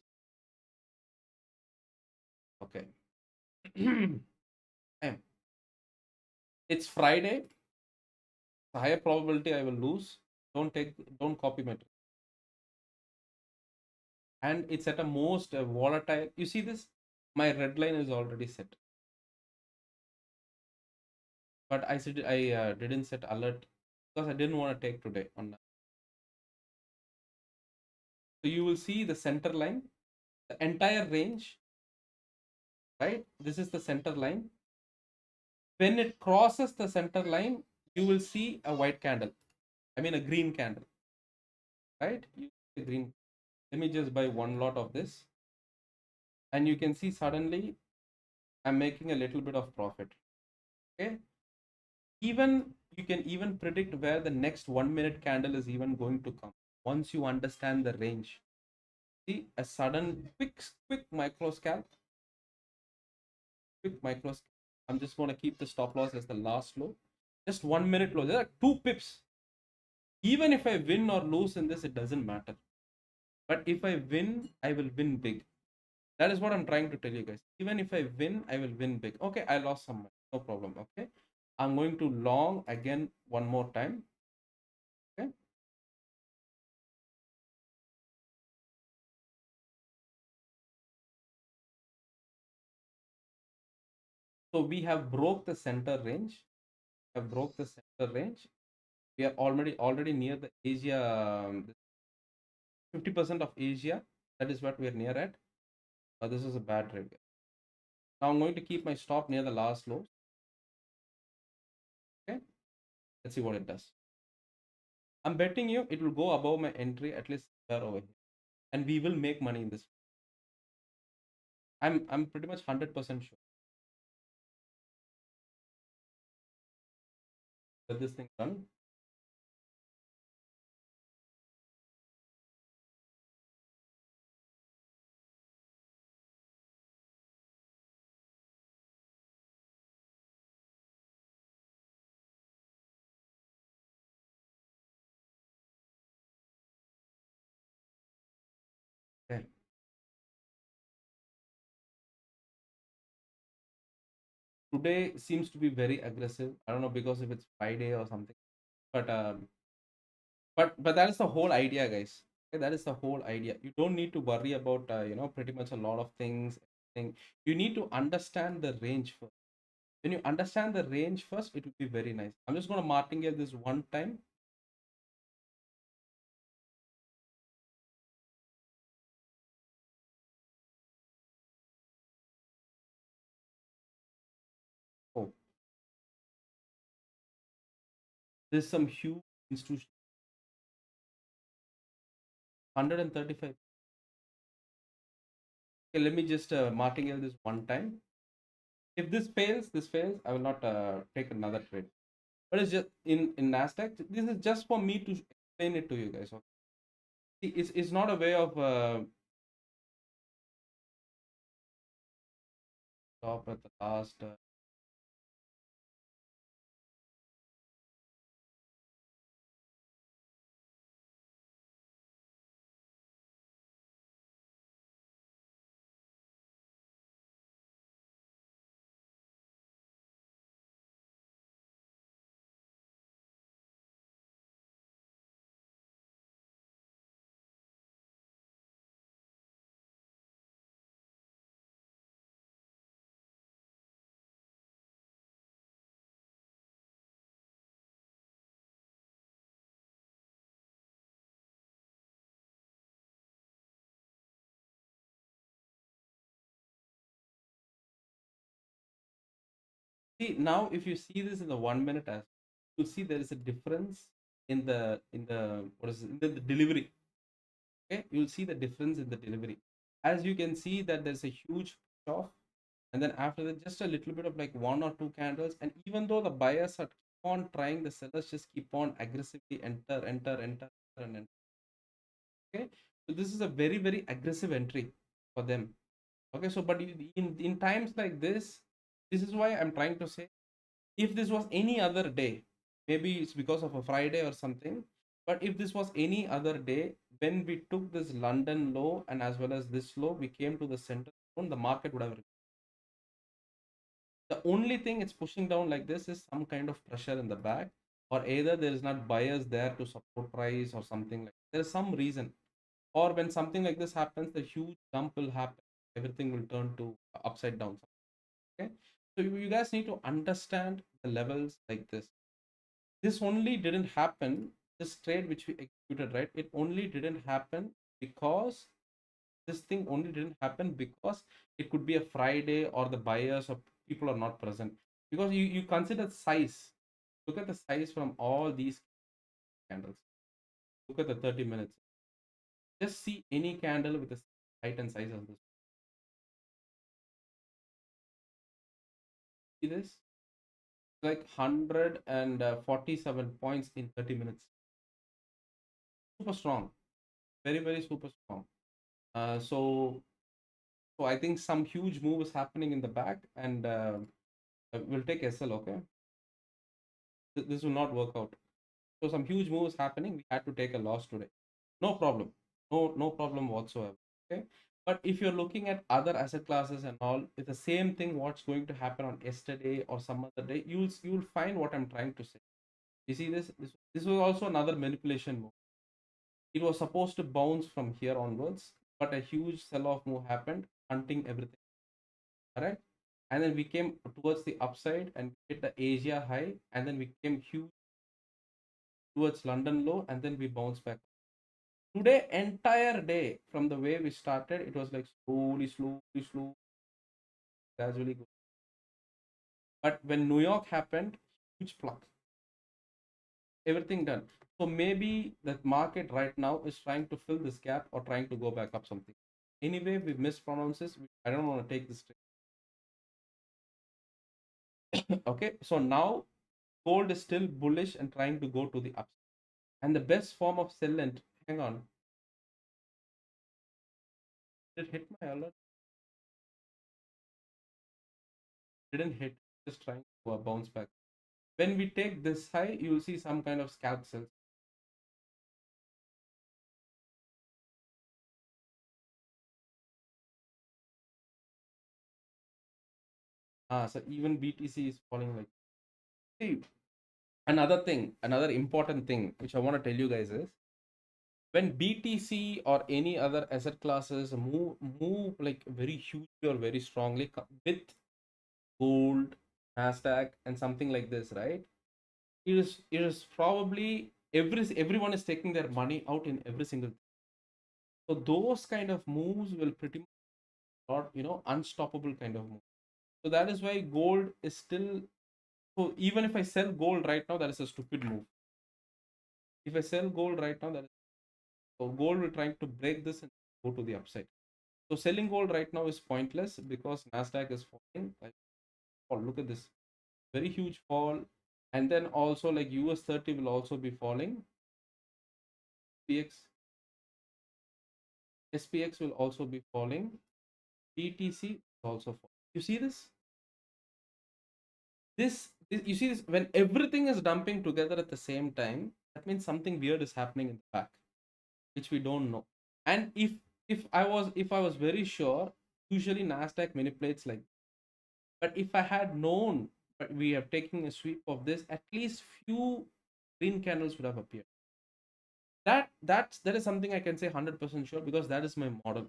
[SPEAKER 1] Okay. It's Friday. Higher probability I will lose. Don't copy my trade. And it's at a most volatile. You see this? My red line is already set. But I said I didn't set alert because I didn't want to take today on that. So you will see the center line, the entire range, right? This is the center line. When it crosses the center line, you will see a white candle. I mean a green candle, right? Green. Let me just buy one lot of this. And you can see suddenly I'm making a little bit of profit. Okay. Even you can even predict where the next 1 minute candle is even going to come once you understand the range. See a sudden quick micro scalp. Quick micro scalp. I'm just going to keep the stop loss as the last low. Just 1 minute low. There are 2 pips. Even if I win or lose in this, it doesn't matter. But if I win, I will win big. That is what I'm trying to tell you guys. Even if I win, I will win big. Okay, I lost some money. No problem. Okay. I'm going to long again one more time. Okay. So we have broke the center range. Have broke the center range. We are already near the Asia, 50% of Asia. That is what we are near at. This is a bad trade. Now I'm going to keep my stop near the last low. Okay. Let's see what it does. I'm betting you it will go above my entry at least there over here, and we will make money in this. I'm pretty much 100% sure that this thing done. Okay. Today seems to be very aggressive. I don't know because if it's Friday or something, but but that is the whole idea, guys. Okay, that is the whole idea. You don't need to worry about pretty much a lot of things. You need to understand the range first. When you understand the range first, it will be very nice. I'm just going to martingale this one time. Oh, there's some huge institution. 135. Okay, let me just martingale this one time. If this fails, I will not take another trade. But it's just in NASDAQ. This is just for me to explain it to you guys. Okay? See, it's not a way of stop at the last. See now, if you see this in the 1 minute as you see there is a difference in the what is it, in the delivery. Okay, you'll see the difference in the delivery. As you can see that there's a huge push off, and then after that just a little bit of like one or two candles, and even though the buyers are keep on trying, the sellers just keep on aggressively enter and enter. Okay, so this is a very very aggressive entry for them. Okay, so but in times like this is why I'm trying to say, if this was any other day, maybe it's because of a Friday or something, but if this was any other day, when we took this London low and as well as this low, we came to the center zone, the market would have, the only thing it's pushing down like this is some kind of pressure in the back, or either there is not buyers there to support price or something, like there is some reason. Or when something like this happens, the huge dump will happen, everything will turn to upside down. Okay, so you guys need to understand the levels like this only didn't happen, this trade which we executed, right, it only didn't happen because this thing only didn't happen because it could be a Friday or the buyers or people are not present. Because you consider size, look at the size from all these candles, look at the 30 minutes, just see any candle with the height and size of this. See this, like 147 points in 30 minutes, super strong, very very super strong. So I think some huge move is happening in the back, and we'll take SL. Okay, this will not work out. So some huge move is happening. We had to take a loss today. No problem. No problem whatsoever. Okay. But if you're looking at other asset classes and all, it's the same thing. What's going to happen on yesterday or some other day? You'll find what I'm trying to say. You see this? This was also another manipulation move. It was supposed to bounce from here onwards, but a huge sell-off move happened, hunting everything. Correct? And then we came towards the upside and hit the Asia high, and then we came huge towards London low, and then we bounced back. Today, entire day from the way we started, it was like slowly, gradually go. But when New York happened, huge pluck, everything done. So maybe that market right now is trying to fill this gap or trying to go back up something. Anyway, we mispronounces. I don't want to take this. Okay, so now gold is still bullish and trying to go to the upside. And the best form of sell and hang on, did it hit my alert? Didn't hit, just trying to bounce back. When we take this high, you will see some kind of scalp sells. So even BTC is falling like. See, another important thing which I want to tell you guys is, when BTC or any other asset classes move like very hugely or very strongly with gold, NASDAQ, and something like this, right? It is probably everyone is taking their money out in every single. So those kind of moves will pretty much not, unstoppable kind of move. So that is why gold is still. So even if I sell gold right now, that is a stupid move. If I sell gold right now, that is, so gold will trying to break this and go to the upside. So selling gold right now is pointless because Nasdaq is falling. Like, oh, look at this, very huge fall, and then also like US 30 will also be falling. PX, SPX will also be falling. BTC also fall. You see this? This you see this, when everything is dumping together at the same time, that means something weird is happening in the back, which we don't know. And if I was very sure, usually Nasdaq manipulates like, but if I had known, but we are taking a sweep of this, at least few green candles would have appeared. That is something I can say 100% sure, because that is my model.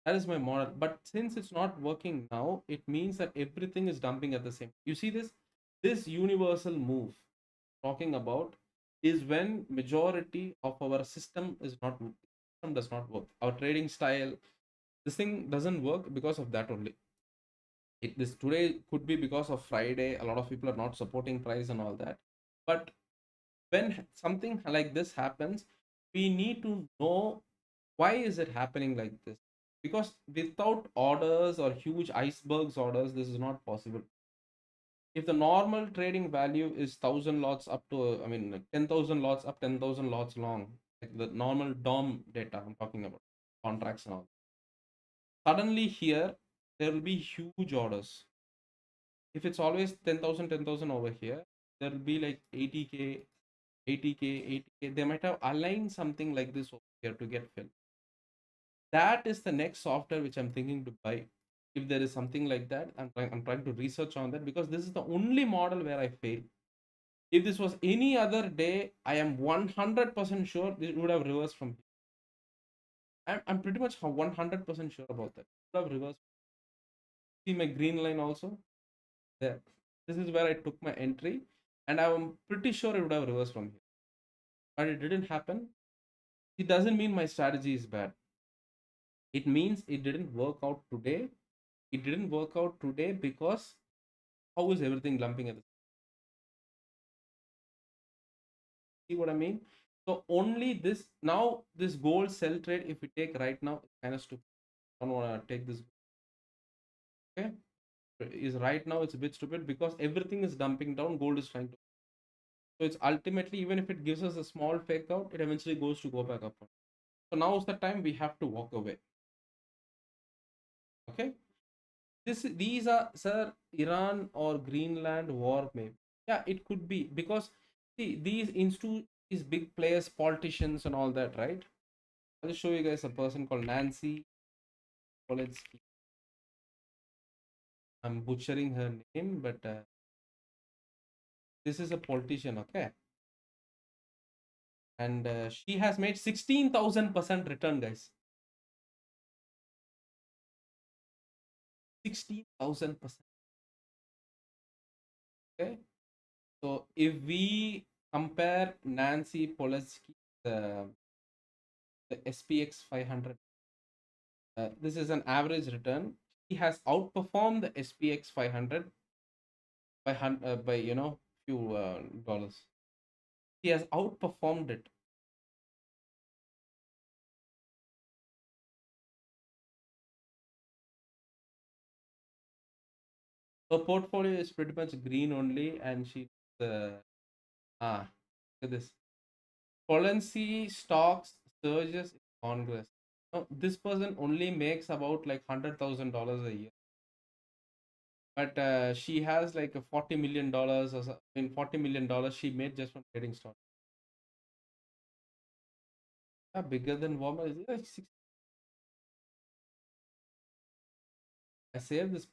[SPEAKER 1] That is my model. But since it's not working now, it means that everything is dumping at the same. You see this universal move talking about is when majority of our system does not work. Our trading style, this thing doesn't work because of that only. This today could be because of Friday. A lot of people are not supporting price and all that. But when something like this happens, we need to know why is it happening like this. Because without orders or huge icebergs orders, this is not possible. If the normal trading value is 1,000 lots up to, I mean, like 10,000 lots up, 10,000 lots long, like the normal DOM data I'm talking about, contracts and all. Suddenly here, there will be huge orders. If it's always 10,000, 10,000 over here, there will be like 80K, 80K, 80K. They might have aligned something like this over here to get filled. That is the next software which I'm thinking to buy. If there is something like that, I'm trying to research on that, because this is the only model where I fail. If this was any other day, I am 100% sure it would have reversed from here. I'm pretty much 100% sure about that. It would have reversed. See my green line also there. This is where I took my entry, and I'm pretty sure it would have reversed from here. But it didn't happen. It doesn't mean my strategy is bad. It means it didn't work out today. It didn't work out today because how is everything lumping at the, see what I mean? So only this now, this gold sell trade, if we take right now, it's kind of stupid. I don't want to take this. Okay, is right now it's a bit stupid because everything is dumping down. Gold is trying to. So it's ultimately, even if it gives us a small fake out, it eventually goes to go back up. So now is the time we have to walk away. Okay, these are, sir, Iran or Greenland war, maybe. Yeah, it could be because see these big players, politicians, and all that, right? I'll show you guys a person called Nancy Poletsky. I'm butchering her name, but this is a politician, okay? And she has made 16,000% return, guys. 16,000%. Okay. So if we compare Nancy Poletsky, the SPX 500, this is an average return. He has outperformed the SPX 500 by few dollars. He has outperformed it. Her portfolio is pretty much green only, and she look at this. Policy stocks surges in Congress. Now, this person only makes about like $100,000 a year, but she has like a $40 million, or I mean $40 million she made just from trading stocks. Yeah, bigger than Walmart. Is like six. I saved this.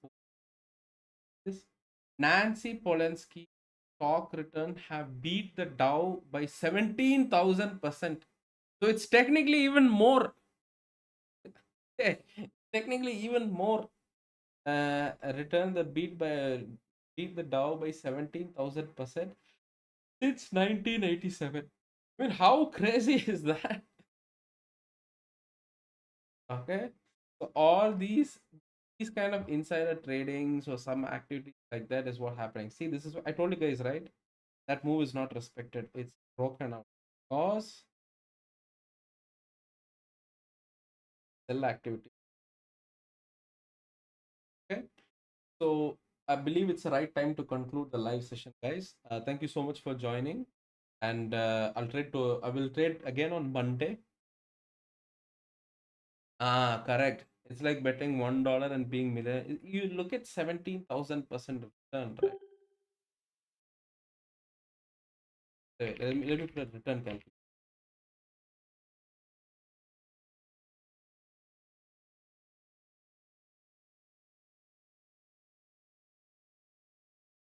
[SPEAKER 1] Nancy Polensky stock return have beat the Dow by 17,000%. So it's technically even more. Technically even more return the beat the Dow by 17,000% since 1987. I mean, how crazy is that? Okay, so all these kind of insider tradings or some activities like that is what happening. See, this is what I told you guys, right? That move is not respected. It's broken out because sell activity. Okay, so I believe it's the right time to conclude the live session, guys. Thank you so much for joining, and I will trade again on Monday. Correct. It's like betting $1 and being million. You look at 17,000% return, right? Let me put a return calculator.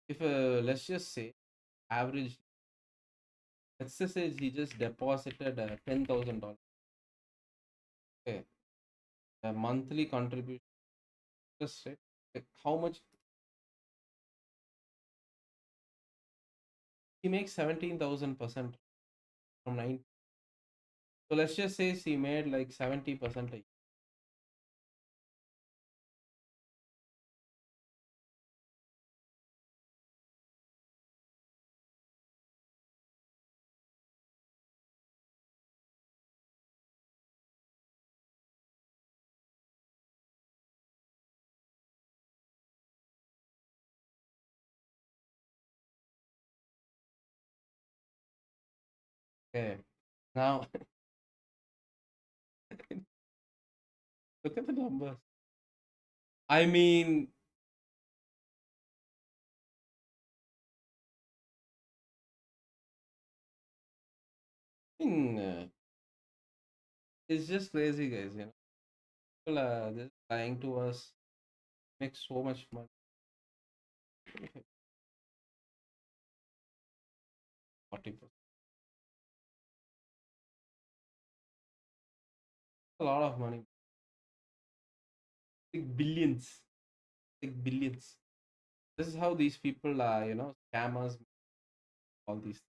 [SPEAKER 1] If let's just say average, let's just say he just deposited $10,000. Okay, a monthly contribution. Just say like how much he makes 17,000% from 9. So let's just say he made like 70% a year. Okay. Now look at the numbers. I mean, it's just crazy, guys. You know, people are just lying to us, make so much money. 40%. A lot of money. Like billions. Like billions. This is how these people are, you know, scammers, all these.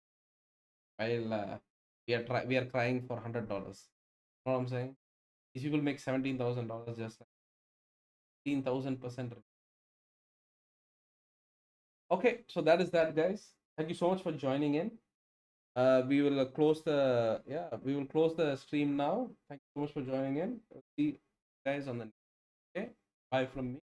[SPEAKER 1] While we are crying for $100. You know what I'm saying? These people make $17,000 just like 15,000%. Okay, so that is that, guys. Thank you so much for joining in. We will close the we will close the stream now. Thank you so much for joining in. See you guys on the next. Okay, bye from me.